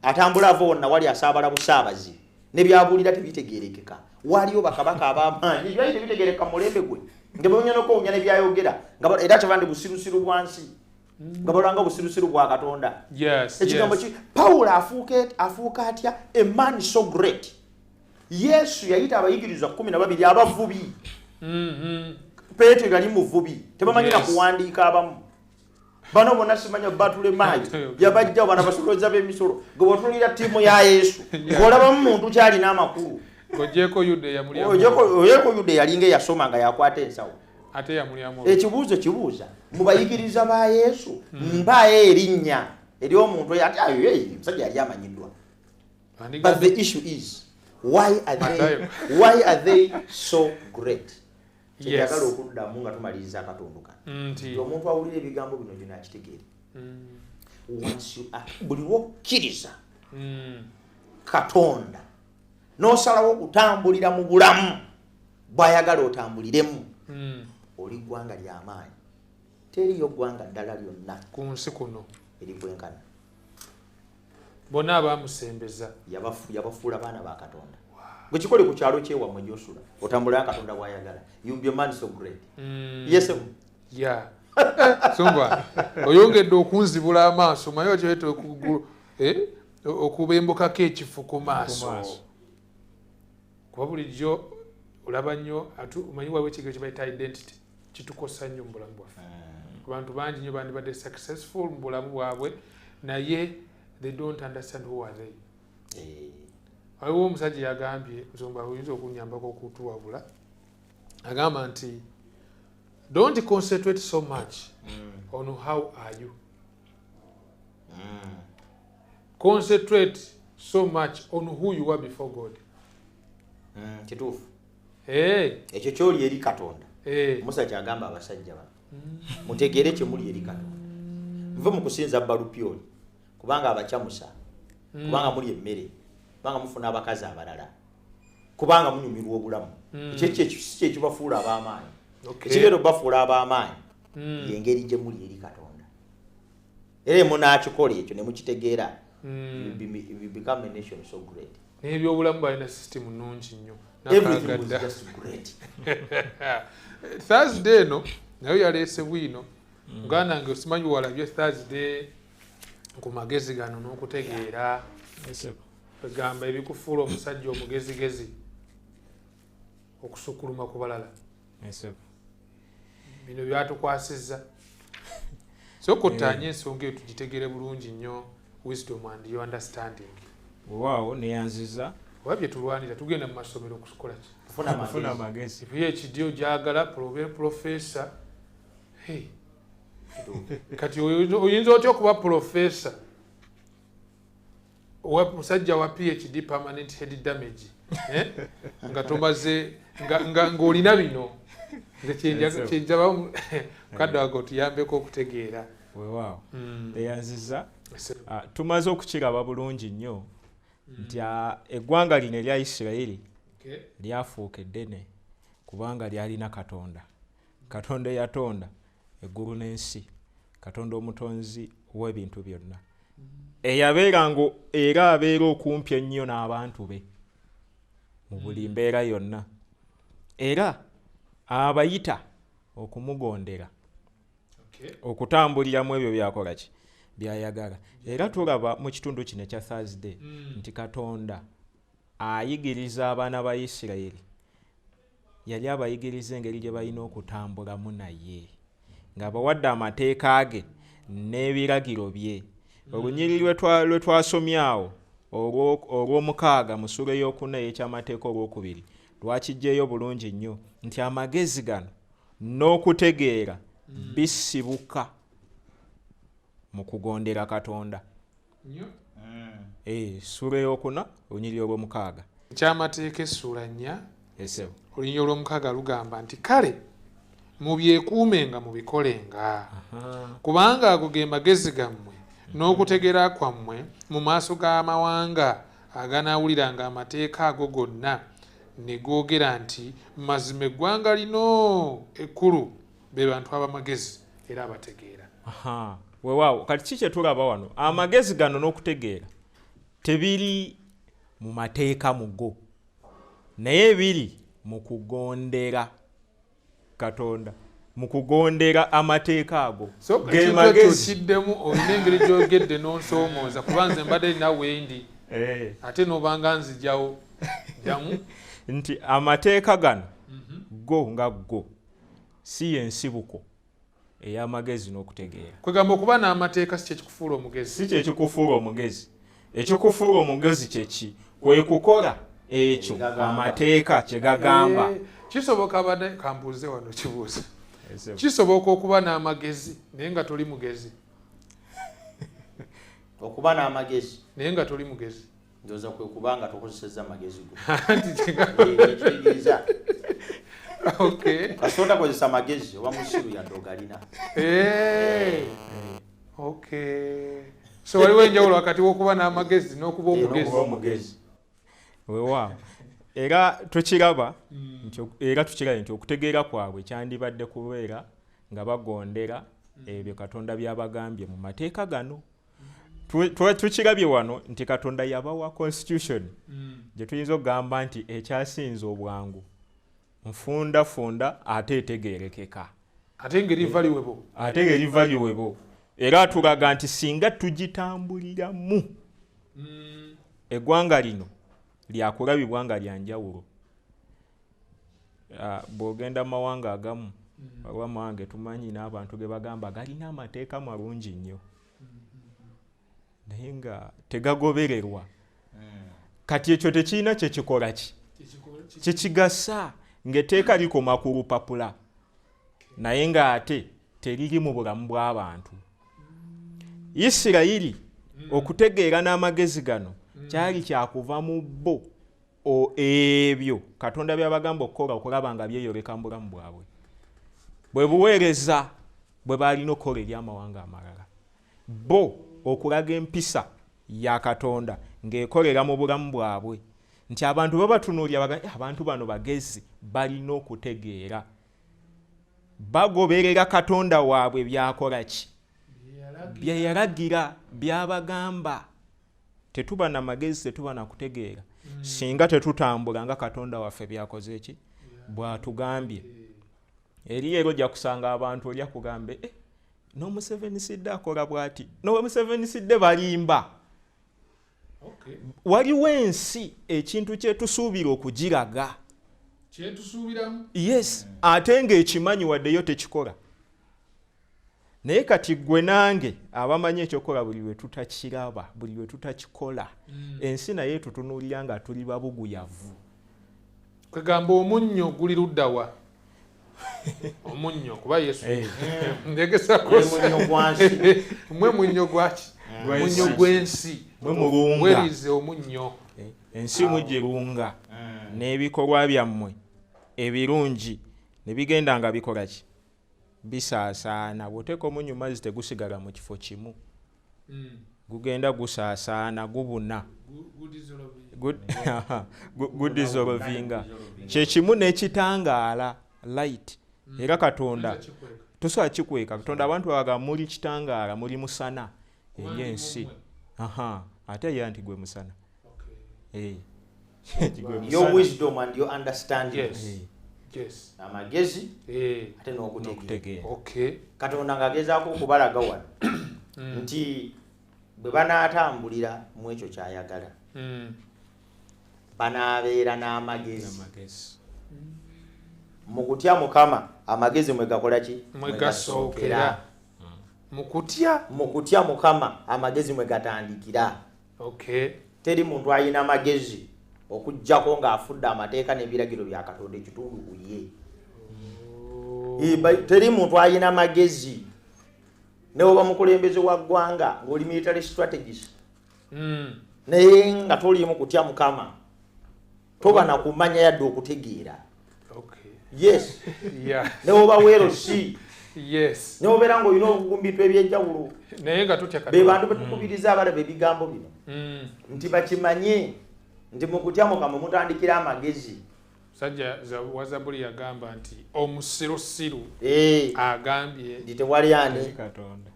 [SPEAKER 2] atambula ava wonna wali asaabala busaabazi nebyabuulira tebitegeerekeka waliyo bakabaka ab'amaanyi byali tebitegeereka mulembe gwe nga bonyonokoonya nebyayogera era kyabandi busirusiru bwansi nga balwanga obusirusiru bwa Katonda ekigambo ki Paulo afuuka atya a man so great Yesu yayita abayigiriza 12 abavubi Petero yali muvubi tebamanyira kuwandiika abamu bano bonna simanya batule maayi yabajja bana basoloza b'emisolo gobotulira timu ya Yesu ngolaba muntu kyalina amakulu gojeko yude ya mulyamu
[SPEAKER 3] oyeko yude yalinga yasoma nga yakwata ensawo
[SPEAKER 2] ate ya mulyamu
[SPEAKER 3] kibuuza mu bayigiriza ba Yesu mbaye erinnya eri omuntu ati ayo musajja yali amanyiddwa but the issue is why are they so great kyeyagala okuddamu nga tumaliriza akatunduka nti omuntu awulira ebigambo bino byonna akitegeere buli wokkiriza Katonda n'osalawo okutambulira mu bulamu bw'ayagala otambuliremu, oli ggwanga ly'amaanyi. Teriyo ggwanga ddala lyonna
[SPEAKER 2] ku nsi kuno
[SPEAKER 3] erikwenkana.
[SPEAKER 2] bonna abaamusembeza
[SPEAKER 3] yabafuula baana ba Katonda. Gwe kikole ku kyalo kyewamwe gy'osula otambulira Katonda bw'ayagala. You be a man so great. Yes.
[SPEAKER 2] Yeah. Songa oyongedde okunzibula amaaso maye okyete okubembukako ekifu ku maaso kuba bulijjo olaba nnyo omanyi waliwo ekigero kye bayita identity kitukosa nnyo mu bulamu bwaffe. Abantu bangi nnyo bandibadde successful mu bulamu bwabwe naye they don't understand who are they. Waliwo omusajja yagambye nsonga oyinza okunyambako okutuwabula agamba nti don't concentrate so much on how are you. Concentrate so much on who you are before God.
[SPEAKER 3] Kituufu.
[SPEAKER 2] Ekyo
[SPEAKER 3] kyoli eri Katonda. Musa kyagamba abasajja bano. Mutegeere kye muli eri Katonda. Nve mu kusinza Balupyoli kubanga abakyamusa, kubanga muli emmere, kubanga mufuna abakazi abalala, kubanga munyumirwa obulamu. Ekyo kibafuula ab'amaanyi. Ekigero bafuula ab'amaanyi y'engeri gye muli eri Katonda. Era munaakikola ekyo ne mukitegeera, you become a nation so great.
[SPEAKER 2] N'ebyobulamu balina system nnungi nnyo.
[SPEAKER 3] Everything was just great.
[SPEAKER 2] Thursday no nayo yaleese bwino muganda nge osimanyi walabye Thursday ku magezi gano n'okutegeera egamba ebikufuula omusajja omugezigezi okusukuluma ku balala. Bino byatukwasizza so kottaanye ensonga eyo tugitegeere bulungi nnyo, wisdom and your understanding.
[SPEAKER 4] Waawo neyanziza
[SPEAKER 2] oba bye tulwanira tugenda mu masomero okukola ki
[SPEAKER 3] Kufuna
[SPEAKER 4] amagezi.
[SPEAKER 2] PhD ogyagala professor. Kati oyinza otya okuba professor musajja wa PhD permanent head damage nga tomaze ng'olina bino kyenjaba mukadde wange otuyambeko okutegeera.
[SPEAKER 4] Weewaawo eyanziza tumaze okukiraba bulungi nnyo nti eggwanga lino erya Isirayiri lyafuuka eddene kubanga lyalina Katonda. Katonda eyatonda eggulu n'ensi, Katonda omutonzi w'ebintu byonna, eyabeera ngo era abeera okumpi ennyo n'abantu be mu buli mbeera yonna, era abayita okumugondera, okutambuliramu ebyo byakola ki byayagala. Era tulaba mu kitundu kino ekya Thursday nti Katonda ayigiriza abaana ba Isirayiri, yali abayigiriza engeri gye balina okutambulamu naye ng'abawadde amateeka ge n'ebiragiro bye. Olunyiriri lwe twasomye awo olw'omukaaga mu ssula ey'okuna ey'ekyamateeka olwokubiri lwakijjeeyo bulungi nnyo nti amagezi gano n'okutegeera bisibuka mu kugondera Katonda. Ssula ey'okuna olunyiriri olw'omukaaga
[SPEAKER 2] Kyamateeka essula 4 olunyiriri olw'omukaaga lugamba nti kale mubyekuumenga mubikolenga kubanga ago ge magezi gammwe n'okutegeera kwammwe mu maaso g'amawanga aganaawuliranga amateeka ago gonna ne googera nti mazima eggwanga lino ekkulu be bantu ab'amagezi era abategeera.
[SPEAKER 4] Weewaawo kati ki kye tulaba wano? Amagezi gano n'okutegeera tebiri mu mateeka mu go naye biri mu kugondera Katonda, mu kugondera amateeka ago.
[SPEAKER 2] So ge magezi kiddemu olina engeri gy'ogedde n'onsoomooza kuba nze mbadde nina wendi ate n'obanga nzijjawo jamu
[SPEAKER 4] nti amateeka gano go nga go si yensibuko ey'amagezi n'okutegeera.
[SPEAKER 2] Kwegamba okuba n'amateeka si kyekikufuula omugezi.
[SPEAKER 4] Si kyekikufuula omugezi. Ekikufuula omugezi kyeki kwe kukola ekyo amateeka kye gagamba.
[SPEAKER 2] Kisoboka abadde kambuuze wano kibuuza. Kisoboka okuba n'amagezi naye nga toli mugezi.
[SPEAKER 3] Okuba n'amagezi
[SPEAKER 2] naye nga toli mugezi.
[SPEAKER 3] Ndoza kwe kubanga tokozesezza amagezi go.
[SPEAKER 2] Okay.
[SPEAKER 3] Kasonda kozesa amagezi oba musiru yadogalina.
[SPEAKER 2] Okay. So waliwo enjawulo wakati w'okuba n'amagezi n'okuba omugezi.
[SPEAKER 4] weewaawo era tukiraba nti okutegeera kwabwe kyandibadde kubeera nga bagondera ebyo Katonda byabagambye mu mateeka gano. Tukirabye wano nti Katonda yabawa constitution gye tuyinza okugamba nti ekyasinza obwangu nfundafunda ate etegeerekeka
[SPEAKER 2] ate ngeri
[SPEAKER 4] valuable era tulaga nti singa tugitambuliramu eggwanga lino lyakulabibwa nga lyanjawulo. Bw'ogenda mu mawanga agamu waliwo amawanga tumanyi n'abantu ge bagamba galina amateeka malungi nnyo naye nga tegagobererwa. Kati ekyo tekirina kyekikola kyekigasa ng'etteeka likoma ku lupapula naye ng'ate teriri mu bulamu bw'abantu. Isirayiri okutegeera n'amagezi gano kyali kyakuva mu bo ebyo Katonda byabagamba okukola okulaba nga byeyoleka mu bulamu bwabwe, bwe buweereza bwe balina okukola eri amawanga amalala, bo okulaga empisa ya Katonda ng'ekolera mu bulamu bwabwe nti abantu babatunuulira abantu bano bagezi balina okutegeera bagoberera Katonda waabwe byakola ki bye yalagira byabagamba. Tetuba na magezi, tetuba na kutegeera singa tetutambula nga Katonda waffe byakoze ki bwatugambye. Eri ero ojja kusanga abantu olya kugambe no Museveni sidde akola bwati, no Museveni sidde balimba. Waliwo ensi ekintu kyetusuubira okugiraga
[SPEAKER 2] kyetusuubiramu
[SPEAKER 4] yes ate ng'ekimanyi waddeyo tekikola. Naye kati gwe nange abamanyi ekyokola buli lwe tutakiraba buli lwe tutakikola ensi naye tutunuulira nga tuli babuguyavu.
[SPEAKER 2] kwegamba omunnyo guli luddawa omunnyo kuba Yesu ndegesako mwe munnyo gwaki munnyo gwensi mwerize omunnyo
[SPEAKER 4] ensi mugirunga n'ebikolwa byammwe ebirungi ne bigenda nga bikola ki bisaasaana. Bw'oteeka omunnyo mazzi tegusigala mu kifo kimu gugenda gusaasaana gubuna good dissolvinga kyekimu n'ekitangaala light. Era Katonda tosobola kikweka. Katonda abantu babaga muli kitangaala muli musana eri ensi ate ye nti gwe musana.
[SPEAKER 3] Your wisdom and your understanding.
[SPEAKER 2] Yes.
[SPEAKER 3] Amagezi ate n'okutegeera.
[SPEAKER 2] Okay.
[SPEAKER 3] Katonda ng'agezaako okubalaga wano nti bwe banaatambulira mu ekyo ky'ayagala banaabeera n'amagezi. Mu kutya Mukama amagezi mwe gakola ki?
[SPEAKER 2] Mwe gasookera. Mu kutya
[SPEAKER 3] Mukama amagezi mwe gatandikira.
[SPEAKER 2] Okay.
[SPEAKER 3] Teri muntu ayina amagezi okujjako ng'afudde amateeka n'ebiragiro bya Katonda ekitundu ku ye. Teri muntu ayina magezi newoba mukulembeze wa ggwanga ng'oli military strategist naye nga toliimu kutya Mukama toba na kumanya yadde okutegeera. Yes. Newoba weerosi newobeera ng'olina obugumbitwa eby'enjawulo
[SPEAKER 2] naye nga tutya
[SPEAKER 3] be bantu betukubiriza abalaba ebigambo bino nti bakimanye nti mu kutya Mukama mutandikira amagezi.
[SPEAKER 2] Sajja wa Zabuli yagamba nti omusirusiru agambye
[SPEAKER 3] nti tewali ani
[SPEAKER 4] Katonda.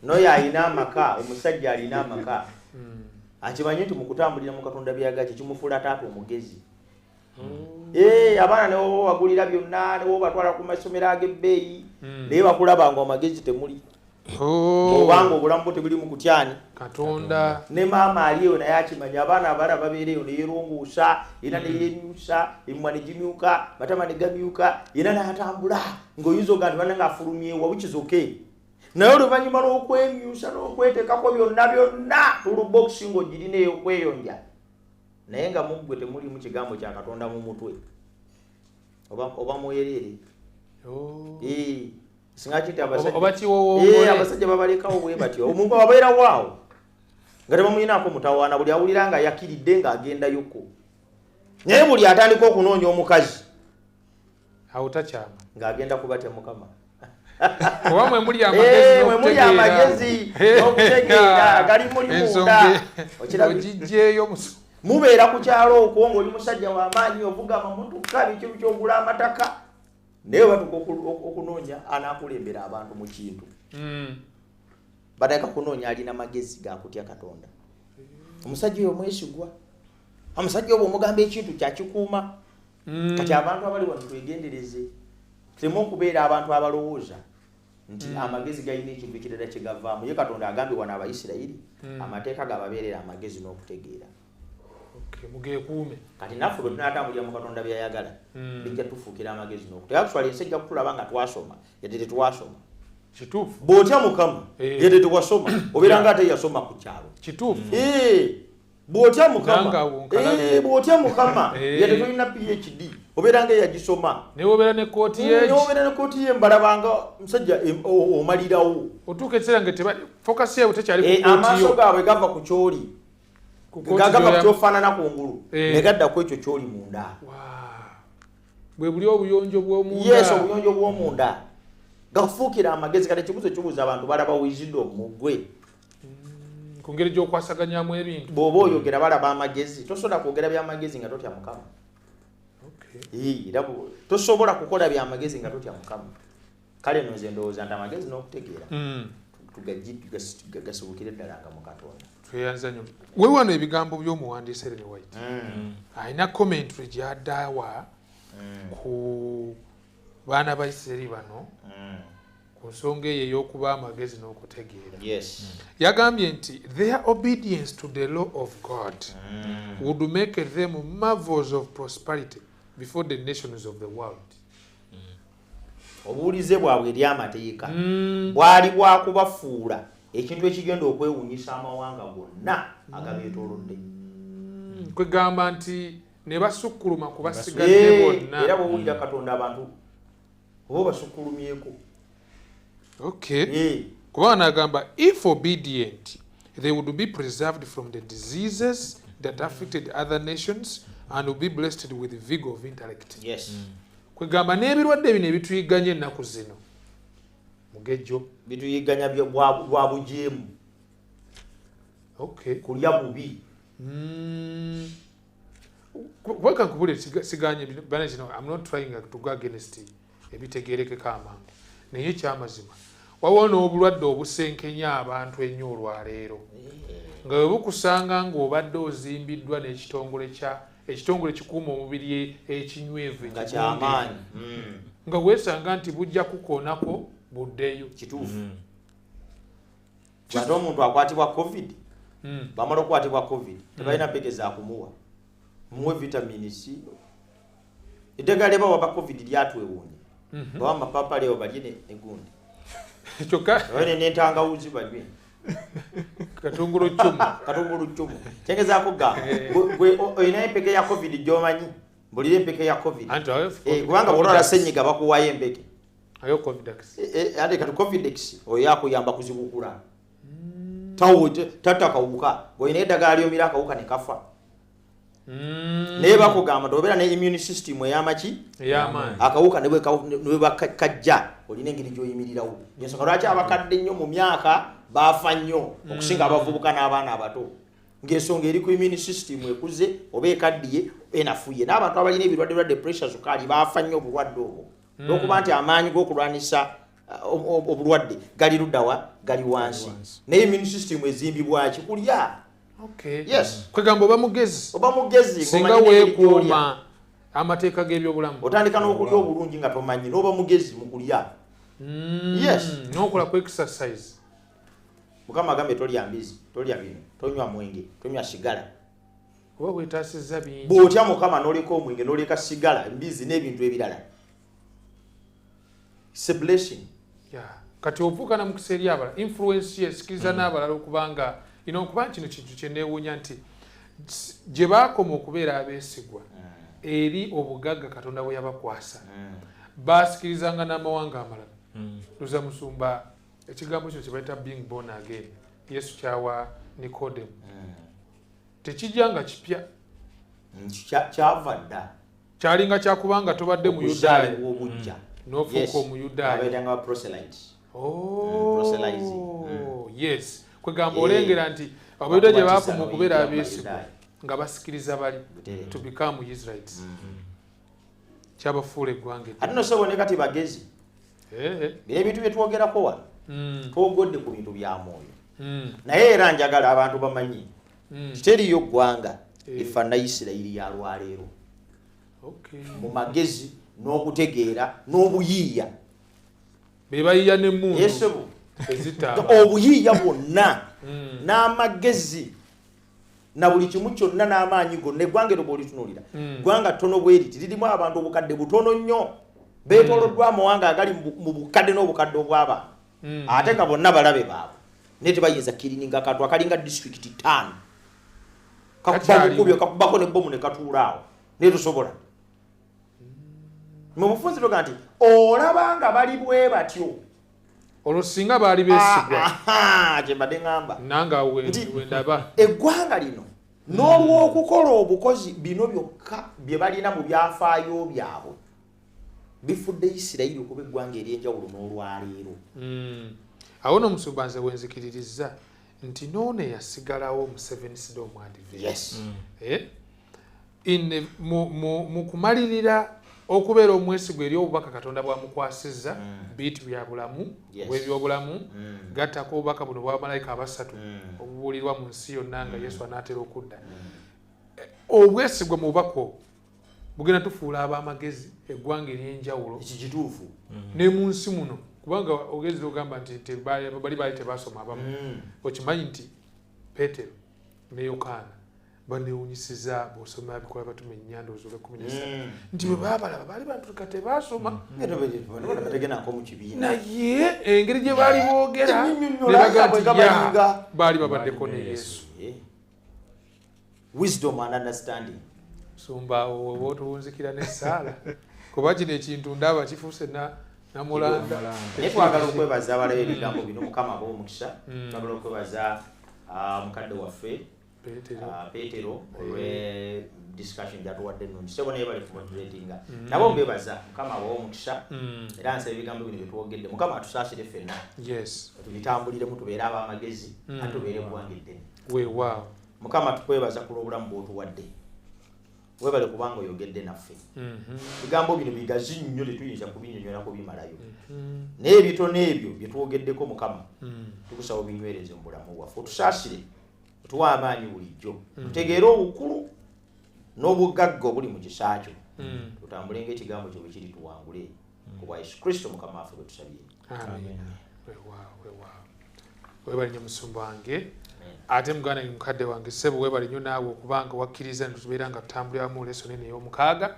[SPEAKER 3] N'oyo alina amaka, omusajja alina amaka akimanye nti mu kutambulira mu Katonda byagaga kimufuula taata omugezi. Abaana newo bagulira byonna newo batwala ku masomero ag'ebbeeyi naye bakulaba nga amagezi temuli. Obanga obulamu bwo tebuli mu kutyani
[SPEAKER 2] Katonda.
[SPEAKER 3] Ne maama aliyo naye akimanya abaana abala babeereyo ne yeerongoosa era ne yeemyusa emimwa ne gimyuka matama ne gamyuka era n'atambula ng'oyinza oga nti bana ng'afulumyewa which is okay. Naye oluvannyuma lw'okwemyusa n'okweteekako byonna tulubokisi ng'ogirina ey'okweyonja naye nga muggwe temulimu kigambo kya Katonda mu mutwe oba mwereere. Singa kiti abasajja babalekawo bwe batyo omuntu ababeera waawo nga tebamuyinaako mutawaana buli awulira nga yakiridde ng'agendayoko naye buli atandika okunoonya omukazi
[SPEAKER 2] awo takyama
[SPEAKER 3] ng'agenda kubatya Mukama.
[SPEAKER 2] Oba mwe muli
[SPEAKER 3] amagezi n'okutegeera gali muli munda
[SPEAKER 2] ogijjeeyo
[SPEAKER 3] mubeera ku kyalo okwo ng'oli musajja w'amaanyi ovuga amamotoka bikiru kyogula amataka naye batuka okunoonya anaakulembera abantu mu kintu badaka kunoonya alina magezi gakutya Katonda omusajja oyo mwesigwa omusajja obwo omugamba ekintu kyakikuuma kati abantu abali wano twegendereze tuleme okubeera abantu abalowooza nti amagezi galina ekintu ekirala kye gavaamu ye Katonda agambye wano Abayisirayiri amateeka gababeerera amagezi n'okutegeera
[SPEAKER 2] mugeekuume
[SPEAKER 3] kati naffe bwe tunaatambulira mu Katonda byayagala bijja tufuukira amagezi n'okutegeera kuswala ensi ejja kutulaba nga twasoma yadde tetwasoma
[SPEAKER 2] kituufu
[SPEAKER 3] bw'otya Mukama yadde tewasoma obeera nga ate yasoma ku kyalo
[SPEAKER 2] kituufu
[SPEAKER 3] bw'otya Mukama yadde tolina PhD obeera nga yagisoma
[SPEAKER 2] newobeera ne kooti
[SPEAKER 3] ye mbalabanga musajja omalirawo
[SPEAKER 2] otuuka ekiseera nga fokasi yaabwe tekyali
[SPEAKER 3] amaaso gaabwe gava ku kyoli gagava ku kyofaanana kungulu ne gadda ku ekyo kyoli munda
[SPEAKER 2] bwe buli obuyonjo bw'omunda
[SPEAKER 3] yes obuyonjo bw'omunda gafuukira amagezi kati ekibuzo kibuuza abantu balaba wisdom mugwe
[SPEAKER 2] ku ngeri gy'okwasaganyamu ebintu
[SPEAKER 3] bw'oba oyogera balaba amagezi tosobola kwogera byamagezi nga totya Mukama era tosobola kukola byamagezi nga totya Mukama kale no nze ndowooza nti amagezi n'okutegeera tugasobokere ddala nga mu Katonda
[SPEAKER 2] tweyanza nnyo weewano ebigambo by'omuwandiisi Ellen White alina commentary gy'addaawa ku baana ba Isirayiri bano ku nsonga eyo ey'okuba amagezi n'okutegeera yagambye nti their obedience to the law of God would make them marvels of prosperity before the nations of the world.
[SPEAKER 3] Obuulize bwabwe eri amateeka bwali bwakubafuula ekintu ekigenda okwewunyisa amawanga gonna agabeetoolodde.
[SPEAKER 2] Kwegamba nti ne basukkuluma kubasigadde bonna.
[SPEAKER 3] Era bw'owulira Katonda abantu oba basukkulumyeko.
[SPEAKER 2] Okay. Kuba anagamba if obedient they would be preserved from the diseases that affected other nations and would be blessed with vigor of intellect.
[SPEAKER 3] Yes.
[SPEAKER 2] Kwegamba n'ebirwadde bino ebituyiganya ennaku zino mugejjo
[SPEAKER 3] bituyiganya bwa bujeemu.
[SPEAKER 2] Okay.
[SPEAKER 3] Kulya bubi.
[SPEAKER 2] Waka nkubule siganye bana kino I'm not trying to go against ebitegeerekeka amangu naye kyamazima wawona obulwadde obusenkenya abantu ennyo olwaleero nga bwe bukusanga ng'obadde ozimbiddwa n'ekitongole kikuuma omubiri ekinywevu
[SPEAKER 3] ekyamaanyi
[SPEAKER 2] nga weesanga nti bujja kukoonako buddeyo.
[SPEAKER 3] Kituufu. Ate omuntu akwatibwa covid bamala okukwatibwa covid tebalina mpeke za kumuwa muwe vitamini C. Eddagala lye bawa ba covid lyatwewuunya bawa amapapa leo balye egundi
[SPEAKER 2] kyokka
[SPEAKER 3] n'entangawuzi balye
[SPEAKER 2] katungulu ccumu
[SPEAKER 3] kyengezaako ga gwe olina empeke ya covid gy'omanyi mbulira empeke ya covid kubanga bw'olwala ssenyiga bakuwayo empeke ate kati covidex oyo akuyamba kuzibukula tatta akawuka bw'olina eddagala lyomira akawuka ne kafa naye bakugamba nti obeera ne immune system ey'amaki akawuka ne bwe bakajja olina engeri gy'oyimirirawo ensonga lwaki abakadde ennyo mu myaka baafa nnyo okusinga abavubuka n'abaana abato ng'ensonga eri ku immune system ekuze oba ekaddiye enafuye n'abantu abalina ebirwadde bya depression sukaali baafa nnyo obulwadde obwo olw'okuba nti amaanyi g'okulwanisa obulwadde gali luddawa gali wansi naye immune system ezimbibwa kikulya.
[SPEAKER 2] Okay.
[SPEAKER 3] Yes.
[SPEAKER 2] Kwegamba oba mugezi singa weekuuma amateeka g'ebyobulamu
[SPEAKER 3] otandika n'okulya obulungi nga tomanyi n'oba mugezi mu kulya. Yes.
[SPEAKER 2] N'okola ku exercise.
[SPEAKER 3] Mukama agambe tolya mbizi, tolya bino, tonywa mwenge, tonywa sigala.
[SPEAKER 2] Oba weetaasizza bingi.
[SPEAKER 3] Bw'otya Mukama n'oleka omwenge n'oleka sigala mbizi n'ebintu ebirala. It's a blessing.
[SPEAKER 2] Yeah. Kati ovuukana mu kiseera abalala influence yesikiriza n'abalala okubanga kuba kino kintu kye neewuunya nti gye baakoma okubeera abeesigwa eri obugagga Katonda bwe yabakwasa baasikirizanga n'amawanga amalala. Luza Musumba ekigambo kino kye bayita being born again Yesu kyawa Nikodemu tekijja nga kipya
[SPEAKER 3] kyava dda
[SPEAKER 2] kyalinga kyakubanga tobadde mu Yudaaya n'ofuuka Omuyudaaya. Yes. Kwegamba olengera nti Abayudaaya gye baakoma okubeera abeesigwa nga basikiriza bali to become Israelites kyabafuula eggwanga
[SPEAKER 3] ate nosobone kati bagezi ebintu byetwogerako wano twogodde ku bintu bya mwoyo naye era njagala abantu bamanyi teriyo ggwanga lifaana Isirayiri ya lwaleero mu magezi n'okutegeera n'obuyiiya
[SPEAKER 2] bebayiiya n'emmundu
[SPEAKER 3] yesebu obuyiiya bwonna n'amagezi na buli kimu kyonna n'amaanyi gonna eggwanga eryo bw'olitunuulira ggwanga ttono bweriti lirimu abantu obukadde butono nnyo beetooloddwa amawanga agali mu bukadde n'obukadde obw'abantu ate nga bonna balabe baabwe naye tebayinza kirininga katwa kalinga disitulikiti 5 kakuba bukubyo kakubako nebbomu ne katuulaawo naye tosobola mu bufunzi toga nti olabanga bali bwe batyo
[SPEAKER 2] olwo singa baali beesigwa
[SPEAKER 3] kyembadde ŋŋamba
[SPEAKER 2] nanga wendaba
[SPEAKER 3] eggwanga lino n'olw'okukola obukozi bino byokka bye balina mu byafaayo byabwe bifudde Isirayiri okuba eggwanga ery'enjawulo n'olwaleero
[SPEAKER 2] awo n'omusumba nze wenzikiririza nti noone yasigalawo mu Seventh Day omwadive mu kumalirira okubeera omwesigwa eri obubaka Katonda bwamukwasizza biiti bya bulamu bw'ebyobulamu gattako obubaka buno bw'abamalayika abasatu obubuulirwa mu nsi yonna nga Yesu anaatera okudda obwesigwa mu bubaka obwo bugenda tufuula ab'amagezi eggwanga ery'enjawulo
[SPEAKER 3] ekikituufu
[SPEAKER 2] ne mu nsi muno kubanga ogezi ogamba nti bali tebasoma abamu okimanyi nti Peetero ne Yokaana banewunyisiza bw'osoma Bikola Batume Ennyanda Oluzuula 17 nti bwe baabalaba baali bantu tebasoma naye engeri gye baali boogera ne baga nti baali babaddeko ne Yesu.
[SPEAKER 3] Wisdom and understanding.
[SPEAKER 2] Sumba oba otuwunzikira ne Saala kuba kino ekintu ndaba kifuuse namulanda.
[SPEAKER 3] Naye twagala okwebaza abalabe ebigambo bino Mukama abawe omukisa, twagala okwebaza mukadde waffe Peetero olwe discussion gyatuwadde ennungi sebo naye bali kumoderatinga nabo mbebaza Mukama abawe omukisa era nsaba ebigambo bino byetwogedde Mukama atusaasire ffenna tubitambuliremu tubeere ab'amagezi ate tubeere eggwanga eddene
[SPEAKER 2] weewaawo.
[SPEAKER 3] Mukama tukwebaza ku lw'obulamu bw'otuwadde webale kubanga oyogedde naffe bigambo bino bigazi nnyo tetuyinza kubinnyonnyola kubimalayo naye ebitono ebyo bye twogeddeko Mukama tukusaba obinywereze mu bulamu bwaffe otusaasire otuwa amaanyi bulijjo tutegeere obukulu n'obugagga obuli mu kisa kyo tutambule ng'ekigambo kyo bwe kiri tuwangule ku bwa Yesu Kristo Mukama waffe bwe tusabye.
[SPEAKER 2] Webale nnyo musumba wange ate muganda mukadde wange ssebo webale nnyo naawe okubanga wakkiriza nitubeera nga tutambuliramu lesson eno ey'omukaaga.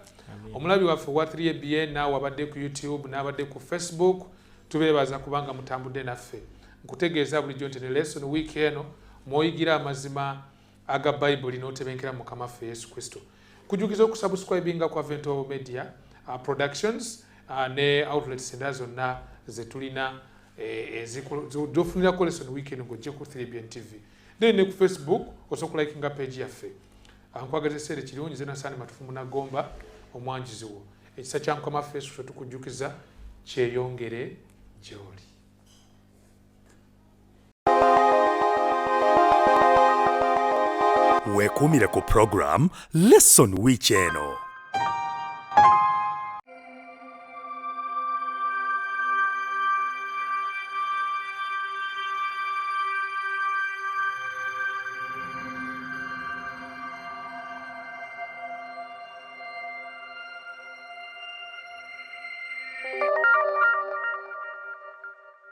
[SPEAKER 2] Omulabi waffe wa 3ABN naawe abadde ku YouTube n'abadde ku Facebook tubeebaza kubanga mutambudde naffe. Nkutegeeza bulijjo nti ne lesson week eno mwoyigira amazima aga Bible n'otebenkera Mukama waffe Yesu Kristo. Kujukiza okusubscribinga ku Avento Media Productions ne outlets endala zonna ze tulina zofunirako lesson week eno ng'ojje ku 3ABN TV. Ne ku Facebook osobola kulikinga page yaffe. Nkwagaza ekiseera ekirungi ze Nasaani Matufumu Nagomba omwanjuzi wo. Ekisa kya Mukama waffe Yesu Kristo tukujjukiza kyeyongere gy'oli.
[SPEAKER 1] Wekumire ku program Lesson Week eno.